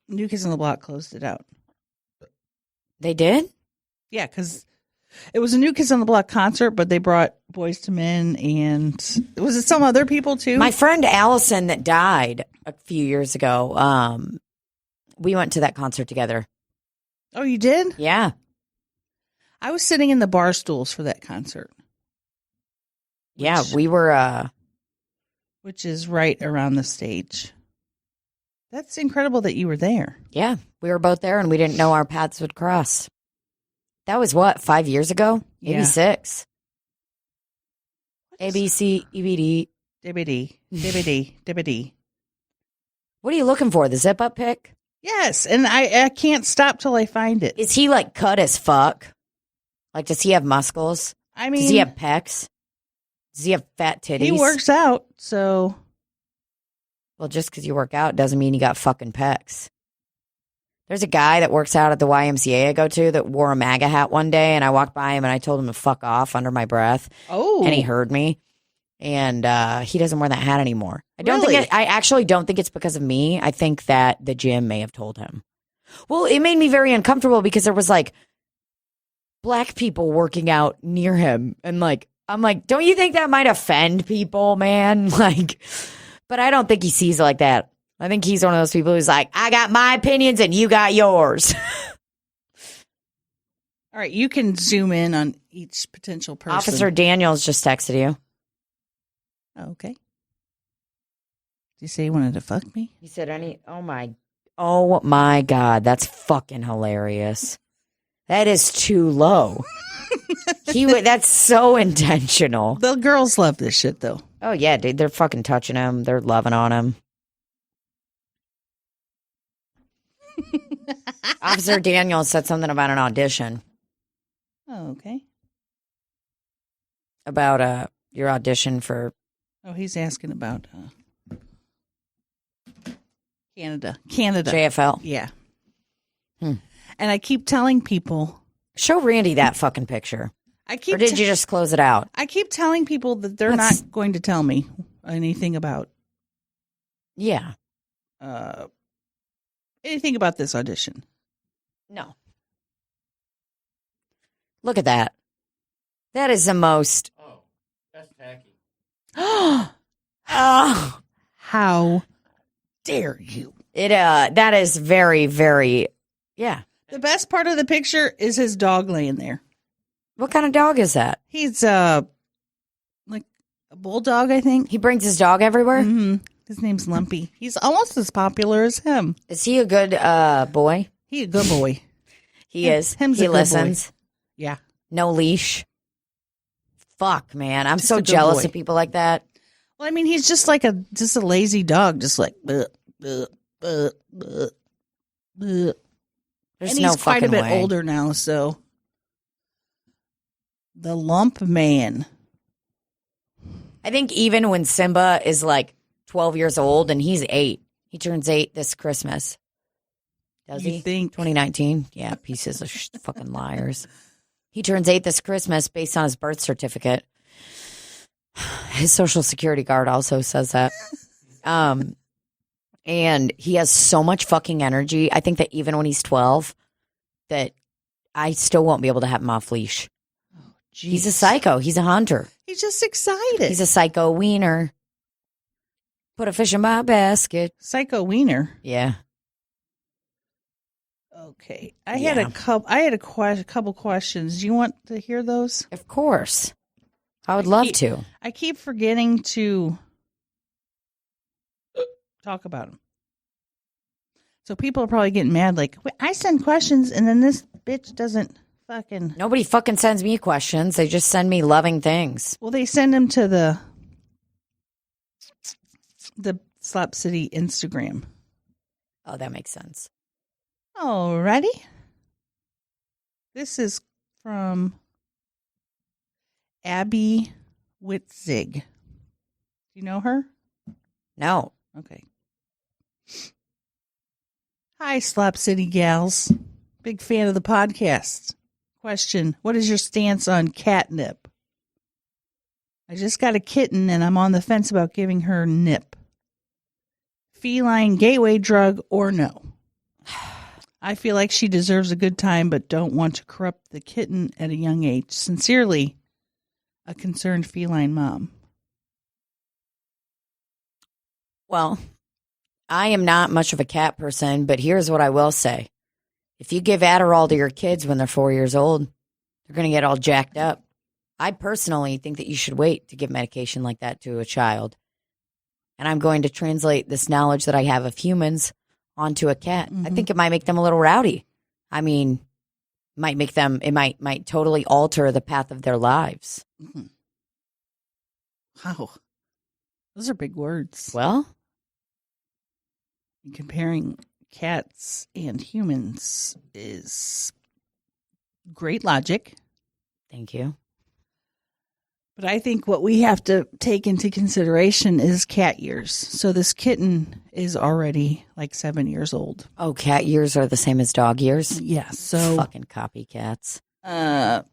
S1: New Kids on the Block closed it out.
S2: They did?
S1: Yeah, because it was a New Kids on the Block concert, but they brought Boys to Men and was it some other people too?
S2: My friend Allison that died a few years ago, we went to that concert together.
S1: Oh, you did?
S2: Yeah.
S1: I was sitting in the bar stools for that concert.
S2: Yeah, we were...
S1: which is right around the stage. That's incredible that you were there.
S2: Yeah, we were both there and we didn't know our paths would cross. That was what, 5 years ago? Maybe
S1: Yeah.
S2: 6. ABC, EBD.
S1: Dibbity.
S2: What are you looking for? The zip up pic?
S1: Yes, and I can't stop till I find it.
S2: Is he like cut as fuck? Like, does he have muscles?
S1: I mean,
S2: Does he have pecs? Does he have fat titties?
S1: he works out, so
S2: Well, just because you work out doesn't mean you got fucking pecs. There's a guy that works out at the YMCA I go to that wore a MAGA hat one day, and I walked by him and I told him to fuck off under my breath.
S1: oh,
S2: And he heard me. And he doesn't wear that hat anymore. I don't
S1: Really?
S2: think I actually don't think it's because of me. I think that the gym may have told him. Well, it made me very uncomfortable because there was like black people working out near him, and like I'm like, don't you think that might offend people, man? Like, but I don't think he sees it like that. I think he's one of those people who's like, I got my opinions and you got yours.
S1: all right. You can zoom in on each potential person.
S2: Officer Daniels just texted you.
S1: Oh, okay. Did you say you wanted to fuck me?
S2: He said, oh my God, that's fucking hilarious. That is too low. That's so intentional.
S1: The girls love this shit, though.
S2: Oh yeah, dude, they're fucking touching him. They're loving on him. Officer Daniels said something about an audition.
S1: Oh, okay.
S2: About your audition for
S1: Oh, he's asking about Canada.
S2: JFL.
S1: Yeah.
S2: Hmm.
S1: And I keep telling people.
S2: Show Randy that fucking picture.
S1: I keep
S2: Or did you just close it out?
S1: I keep telling people that they're
S2: That's-
S1: not going to tell me anything about
S2: Yeah.
S1: anything about this audition.
S2: No. Look at that. That is the most.
S3: Oh, that's tacky.
S2: Oh.
S1: How dare you?
S2: That is very, very. Yeah.
S1: The best part of the picture is his dog laying there.
S2: What kind of dog is that?
S1: He's like a bulldog, I think.
S2: He brings his dog everywhere.
S1: Mm-hmm. His name's Lumpy. He's almost as popular as him.
S2: Is he a good boy?
S1: He's a good boy.
S2: He is.
S1: Him's
S2: he
S1: a good boy.
S2: listens.
S1: Yeah.
S2: No leash. Fuck, man. I'm
S1: Just
S2: so
S1: a good
S2: jealous
S1: boy.
S2: of people like that.
S1: Well, I mean, he's just like a lazy dog, just like. Bleh, bleh, bleh, bleh, bleh.
S2: There's
S1: And
S2: no
S1: he's quite a
S2: fucking
S1: bit
S2: way.
S1: older now, so the lump man.
S2: I think even when Simba is like 12 years old and he's 8, he turns 8 this Christmas. Does
S1: You
S2: he?
S1: think?
S2: 2019? Yeah, pieces of fucking liars. He turns 8 this Christmas based on his birth certificate. His social security card also says that. And he has so much fucking energy. I think that even when he's 12, that I still won't be able to have him off leash. He's a
S1: Jeez.
S2: psycho. He's a hunter.
S1: He's just excited.
S2: He's a psycho wiener. Put a fish in my basket.
S1: Psycho Wiener.
S2: Yeah.
S1: Okay. I had a couple questions. Do you want to hear those?
S2: Of course. I would love to.
S1: I keep forgetting to talk about them. So people are probably getting mad like, "Wait, I send questions and then this bitch doesn't fucking."
S2: Nobody fucking sends me questions. They just send me loving things.
S1: Well, they send them to the Slop City Instagram.
S2: Oh, that makes sense.
S1: Alrighty. This is from Abby Witzig. Do you know her?
S2: No.
S1: Okay. Hi, Slop City gals. Big fan of the podcast. Question: what is your stance on catnip? I just got a kitten and I'm on the fence about giving her nip. Feline gateway drug or no? I feel like she deserves a good time but don't want to corrupt the kitten at a young age. Sincerely, a concerned feline mom.
S2: Well, I am not much of a cat person, but here's what I will say. If you give Adderall to your kids when they're 4 years old, they're going to get all jacked up. I personally think that you should wait to give medication like that to a child. And I'm going to translate this knowledge that I have of humans onto a cat.
S1: Mm-hmm.
S2: I think it might make them a little rowdy. I mean, it might totally alter the path of their lives.
S1: Mm-hmm. Wow. Those are big words.
S2: Well,
S1: Comparing cats and humans is great logic.
S2: thank you.
S1: But I think what we have to take into consideration is cat years. So this kitten is already like 7 years old.
S2: Oh, cat years are the same as dog years?
S1: Yeah. So
S2: Fucking copycats.
S1: I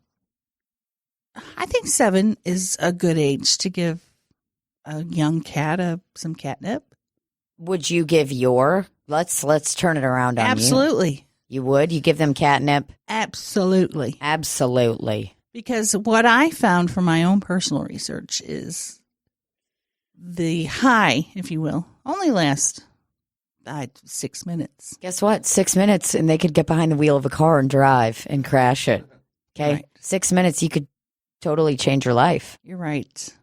S1: think 7 is a good age to give a young cat some catnip.
S2: Would you give let's turn it around on you.
S1: Absolutely.
S2: You would? You give them catnip?
S1: Absolutely.
S2: Absolutely.
S1: Because what I found from my own personal research is the high, if you will, only lasts 6 minutes.
S2: Guess what? 6 minutes and they could get behind the wheel of a car and drive and crash it. Okay?
S1: Right.
S2: 6 minutes, you could totally change your life.
S1: You're right.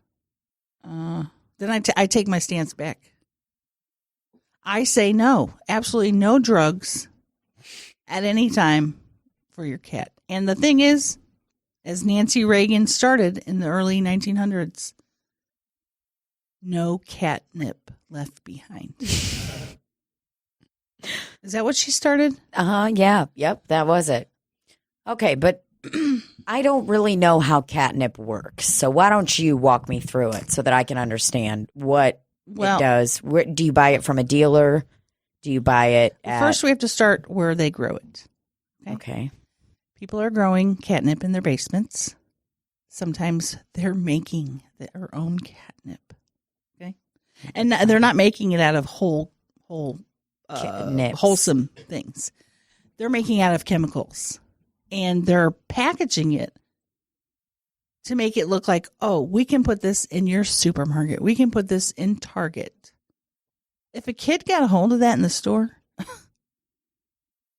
S1: Then I take my stance back. I say no. Absolutely no drugs at any time for your cat. And the thing is, as Nancy Reagan started in the early 1900s, no catnip left behind. Is that what she started?
S2: Yeah. Yep. That was it. Okay. But I don't really know how catnip works. So why don't you walk me through it so that I can understand what it does? Do you buy it from a dealer? Do you buy it
S1: first, we have to start where they grow it.
S2: Okay.
S1: People are growing catnip in their basements. Sometimes they're making their own catnip. Okay. And they're not making it out of wholesome things. They're making out of chemicals. And they're packaging it to make it look like, oh, we can put this in your supermarket. We can put this in Target. If a kid got a hold of that in the store,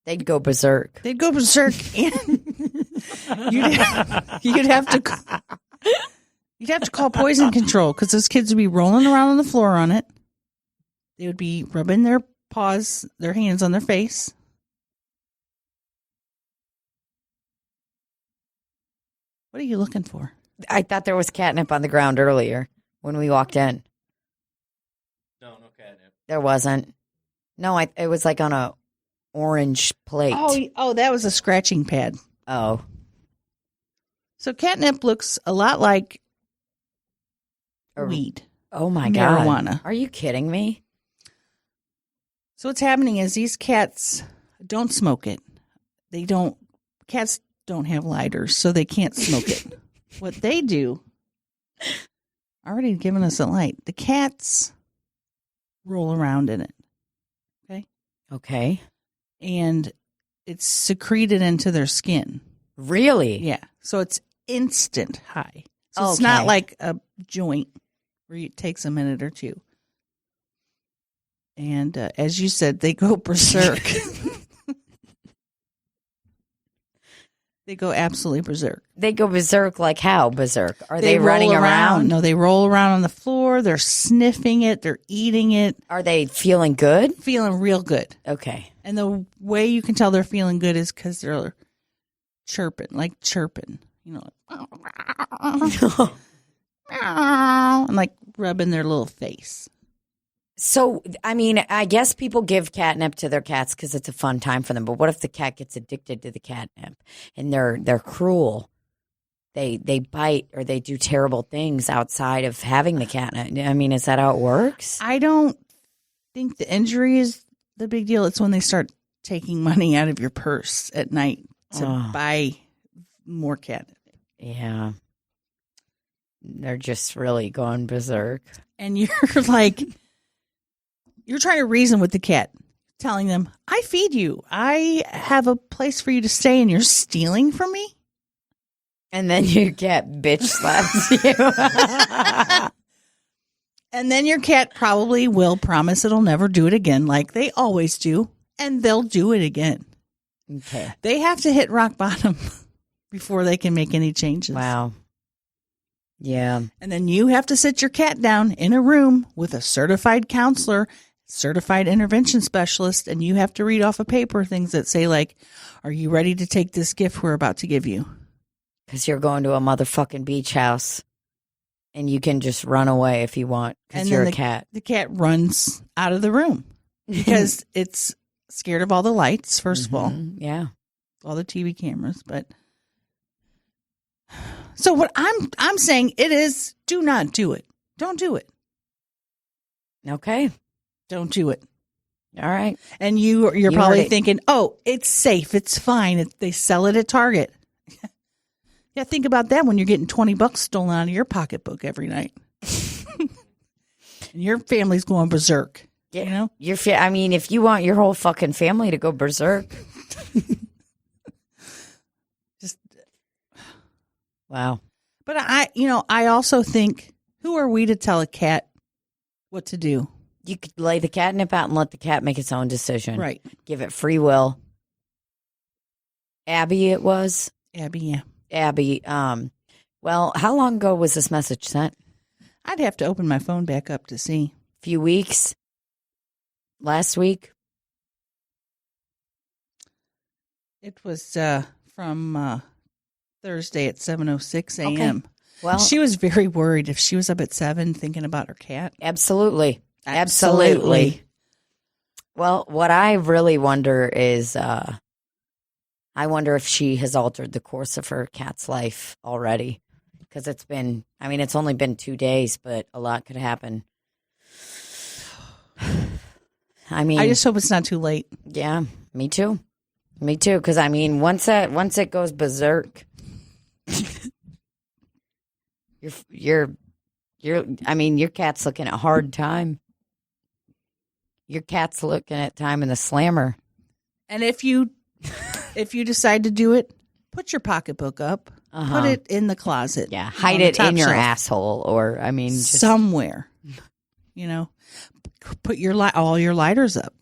S2: they'd go berserk.
S1: They'd go berserk. And you'd have to call poison control because those kids would be rolling around on the floor on it. They would be rubbing their hands on their face. What are you looking for?
S2: I thought there was catnip on the ground earlier when we walked in.
S3: No catnip.
S2: There wasn't. No, it was like on a orange plate.
S1: Oh, that was a scratching pad.
S2: Oh.
S1: So catnip looks a lot like weed.
S2: Oh my
S1: marijuana.
S2: God. Are you kidding me?
S1: So what's happening is these cats don't smoke it. Cats don't have lighters, so they can't smoke it. What they do, already given us a light, the cats roll around in it.
S2: Okay.
S1: And it's secreted into their skin.
S2: Really?
S1: Yeah. So it's instant high. So it's not like a joint where it takes a minute or two. And as you said, they go berserk. They go absolutely berserk.
S2: They go berserk like how berserk? Are they
S1: roll
S2: running around?
S1: No, they roll around on the floor. They're sniffing it. They're eating it.
S2: Are they feeling good?
S1: Feeling real good.
S2: Okay.
S1: And the way you can tell they're feeling good is because they're chirping. You know, like, and like rubbing their little face.
S2: So, I mean, I guess people give catnip to their cats because it's a fun time for them. But what if the cat gets addicted to the catnip and they're cruel? They bite or they do terrible things outside of having the catnip. I mean, is that how it works?
S1: I don't think the injury is the big deal. It's when they start taking money out of your purse at night to buy more catnip.
S2: Yeah. They're just really going berserk.
S1: And you're like... You're trying to reason with the cat, telling them, I feed you. I have a place for you to stay, and you're stealing from me?
S2: And then your cat bitch slaps you.
S1: And then your cat probably will promise it'll never do it again like they always do, and they'll do it again.
S2: Okay.
S1: They have to hit rock bottom before they can make any changes.
S2: Wow. Yeah.
S1: And then you have to sit your cat down in a room with a certified counselor, certified intervention specialist, and you have to read off a paper things that say like, are you ready to take this gift we're about to give you?
S2: Because you're going to a motherfucking beach house and you can just run away if you want because you're a cat.
S1: The cat runs out of the room because it's scared of all the lights, first of all.
S2: Yeah.
S1: All the TV cameras. But so what I'm saying it is, do not do it. Don't do it.
S2: Okay.
S1: Don't do it.
S2: All right.
S1: And you're probably thinking, oh, it's safe. It's fine. They sell it at Target. Yeah, think about that when you're getting $20 stolen out of your pocketbook every night. And your family's going berserk.
S2: Yeah. You know? I mean, if you want your whole fucking family to go berserk.
S1: Just
S2: wow.
S1: But I also think, who are we to tell a cat what to do?
S2: You could lay the catnip out and let the cat make its own decision.
S1: Right.
S2: Give it free will. Abby, it was.
S1: Abby, yeah.
S2: Abby. Well, how long ago was this message sent?
S1: I'd have to open my phone back up to see.
S2: A few weeks? Last week?
S1: It was from Thursday at 7:06 a.m.
S2: Okay. Well,
S1: she was very worried if she was up at 7 thinking about her cat.
S2: Absolutely. Well, what I really wonder is, I wonder if she has altered the course of her cat's life already. Because it's only been 2 days, but a lot could happen. I mean,
S1: I just hope it's not too late.
S2: Yeah, me too. Because once it goes berserk, your cat's looking at hard time. Your cat's looking at time in the slammer.
S1: And if you decide to do it, put your pocketbook up. Put it in the closet.
S2: Yeah, hide it in your asshole, or just
S1: somewhere. Put all your lighters up.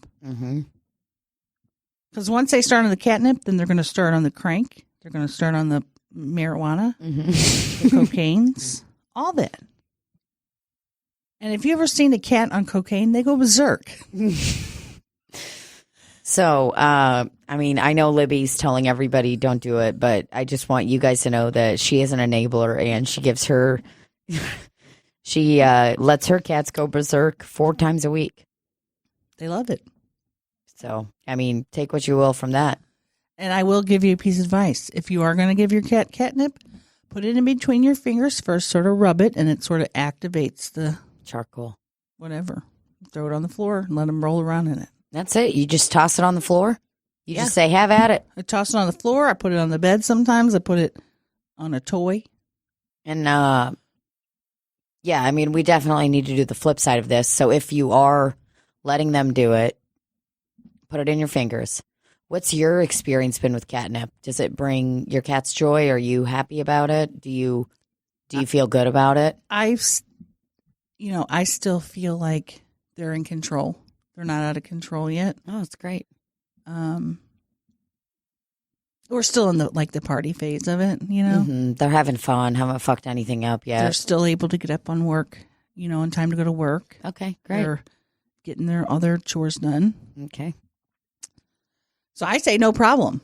S1: Because once they start on the catnip, then they're going to start on the crank. They're going to start on the marijuana, the cocaine's, all that. And if you ever seen a cat on cocaine, they go berserk. So,
S2: I know Libbie's telling everybody don't do it, but I just want you guys to know that she is an enabler, and she lets her cats go berserk 4 times a week.
S1: They love it.
S2: So, take what you will from that.
S1: And I will give you a piece of advice. If you are going to give your cat catnip, put it in between your fingers first, sort of rub it, and it sort of activates the
S2: charcoal.
S1: Whatever. Throw it on the floor and let them roll around in it.
S2: That's it. You just toss it on the floor? You just say, have at it.
S1: I toss it on the floor. I put it on the bed sometimes. I put it on a toy.
S2: And, we definitely need to do the flip side of this. So if you are letting them do it, put it in your fingers. What's your experience been with catnip? Does it bring your cats joy? Are you happy about it? Do you feel good about it?
S1: I still feel like they're in control. They're not out of control yet.
S2: Oh, it's great.
S1: We're still in the party phase of it, you know.
S2: Mm-hmm. They're having fun. Haven't fucked anything up yet.
S1: They're still able to get up on work, you know, in time to go to work.
S2: Okay, great.
S1: They're getting their other chores done.
S2: Okay.
S1: So I say no problem,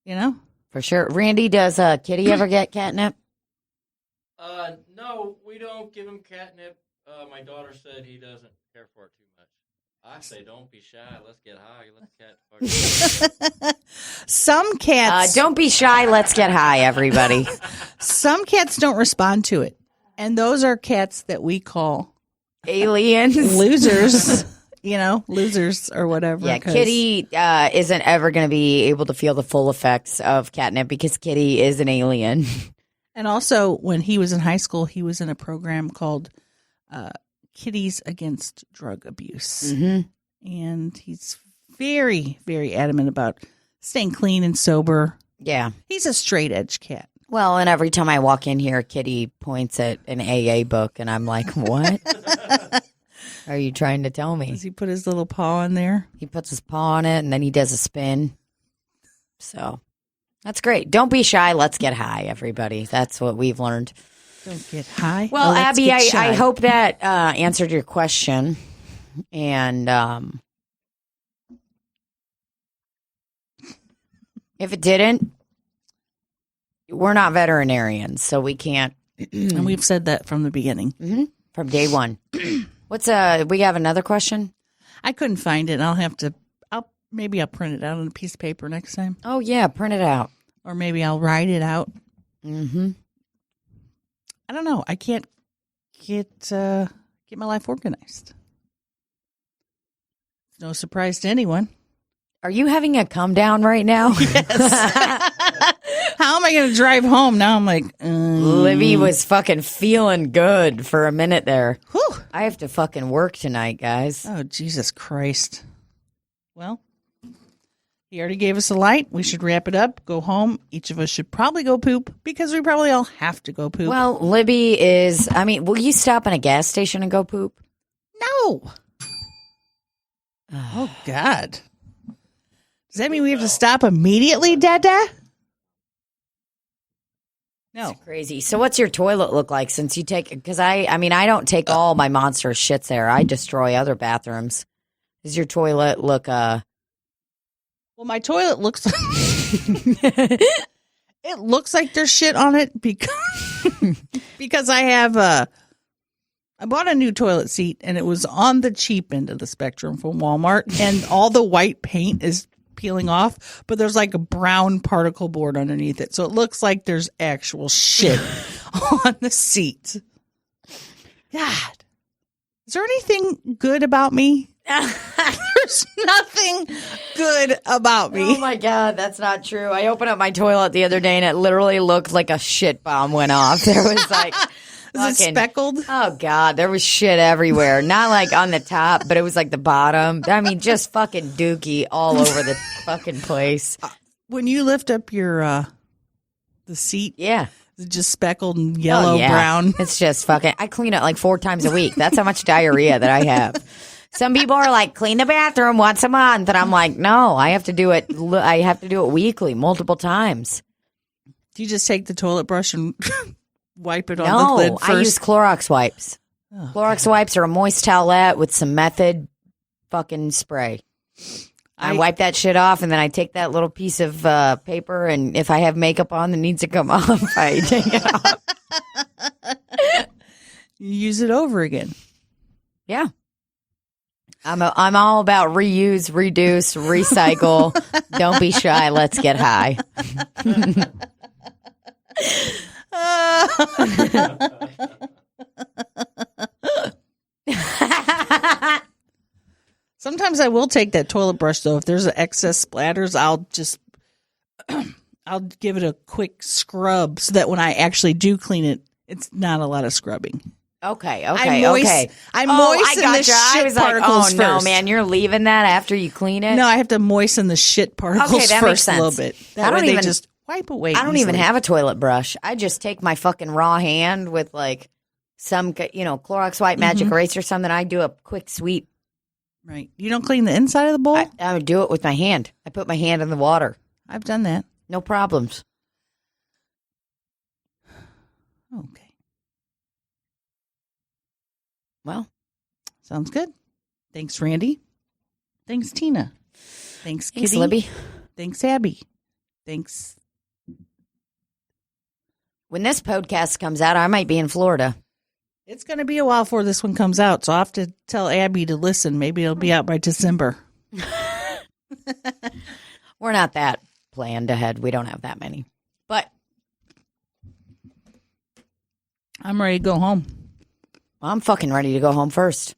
S1: you know.
S2: For sure. Randy, does Kitty ever get catnip?
S3: No, we don't give him catnip. My daughter said he doesn't care for it too much. I say, don't be shy. Let's get high. Let the cat fuck.
S1: Some cats
S2: Don't be shy. Let's get high, everybody.
S1: Some cats don't respond to it, and those are cats that we call
S2: Aliens.
S1: losers. You know, losers or whatever.
S2: Yeah, Kitty isn't ever going to be able to feel the full effects of catnip because Kitty is an alien.
S1: And also, when he was in high school, he was in a program called Kitties Against Drug Abuse.
S2: Mm-hmm.
S1: And he's very, very adamant about staying clean and sober.
S2: Yeah.
S1: He's a straight edge cat.
S2: Well, and every time I walk in here, Kitty points at an AA book, and I'm like, what are you trying to tell me?
S1: Does he put his little paw in there?
S2: He puts his paw on it, and then he does a spin. So that's great. Don't be shy. Let's get high, everybody. That's what we've learned.
S1: Don't get high.
S2: Well,
S1: let's
S2: Abby,
S1: get shy.
S2: I hope that answered your question. And if it didn't, we're not veterinarians, so we can't.
S1: And we've said that from the beginning.
S2: Mm-hmm. From day one. We have another question?
S1: I couldn't find it. Maybe I'll print it out on a piece of paper next time.
S2: Oh, yeah, print it out.
S1: Or maybe I'll write it out.
S2: Mm-hmm.
S1: I don't know. I can't get my life organized. It's no surprise to anyone.
S2: Are you having a come down right now?
S1: Yes. How am I going to drive home? Now I'm like,
S2: Libbie was fucking feeling good for a minute there.
S1: Whew.
S2: I have to fucking work tonight, guys.
S1: Oh, Jesus Christ. Well, he already gave us a light. We should wrap it up, go home. Each of us should probably go poop because we probably all have to go poop.
S2: Well, Libbie will you stop in a gas station and go poop?
S1: No. Oh, God. Does that mean we have to stop immediately, Dada? No.
S2: That's crazy. So what's your toilet look like since you take, because I don't take all my monstrous shits there. I destroy other bathrooms. Does your toilet look,
S1: Well, my toilet looks, it looks like there's shit on it because I bought a new toilet seat and it was on the cheap end of the spectrum from Walmart and all the white paint is peeling off, but there's like a brown particle board underneath it. So it looks like there's actual shit on the seat. God. Is there anything good about me? There's nothing good about me.
S2: Oh my God, that's not true. I opened up my toilet the other day and it literally looked like a shit bomb went off. There was like...
S1: Is it speckled?
S2: Oh, God. There was shit everywhere. Not like on the top, but it was like the bottom. I mean, just fucking dookie all over the fucking place.
S1: When you lift up your the seat,
S2: Yeah.
S1: is it just speckled and yellow,
S2: Oh, yeah.
S1: brown?
S2: It's just fucking... I clean it like 4 times a week. That's how much diarrhea that I have. Some people are like, clean the bathroom once a month. And I'm like, no, I have to do it. I have to do it weekly, multiple times.
S1: Do you just take the toilet brush and... wipe it on the lid first?
S2: I use Clorox wipes.
S1: Oh,
S2: Clorox wipes are a moist towelette with some method fucking spray. I wipe that shit off, and then I take that little piece of paper, and if I have makeup on that needs to come off, I take it off.
S1: You use it over again.
S2: Yeah. I'm all about reuse, reduce, recycle. Don't be shy. Let's get high.
S1: Sometimes I will take that toilet brush though. If there's excess splatters, I'll just I'll give it a quick scrub so that when I actually do clean it, it's not a lot of scrubbing.
S2: Okay.
S1: I moisten the shit
S2: I was like,
S1: particles
S2: oh, no,
S1: first.
S2: man, you're leaving that after you clean it?
S1: No, I have to moisten the shit particles
S2: Okay, that makes
S1: first a little
S2: sense.
S1: bit. That
S2: I don't
S1: way they
S2: even-
S1: just wipe away.
S2: I don't even
S1: easily.
S2: have a toilet brush. I just take my fucking raw hand with like some, Clorox white magic eraser or something. I do a quick sweep
S1: Right. You don't clean the inside of the bowl?
S2: I would do it with my hand. I put my hand in the water.
S1: I've done that.
S2: No problems.
S1: Okay.
S2: Well,
S1: sounds good. Thanks, Randy. Thanks, Tina. Thanks, Kitty.
S2: thanks, Libbie.
S1: Thanks, Abby. Thanks.
S2: When this podcast comes out, I might be in Florida.
S1: It's going to be a while before this one comes out, so I'll have to tell Abby to listen. Maybe it'll be out by December.
S2: We're not that planned ahead. We don't have that many. But
S1: I'm ready to go home.
S2: I'm fucking ready to go home first.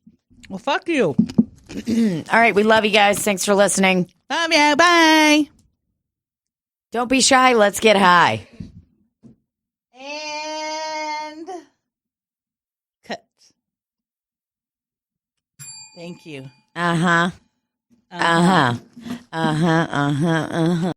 S1: Well, fuck you.
S2: All right. We love you guys. Thanks for listening.
S1: Love you. Bye.
S2: Don't be shy. Let's get high.
S1: And cut. Thank you.
S2: Uh-huh. Uh-huh. Uh-huh. Uh-huh. Uh-huh.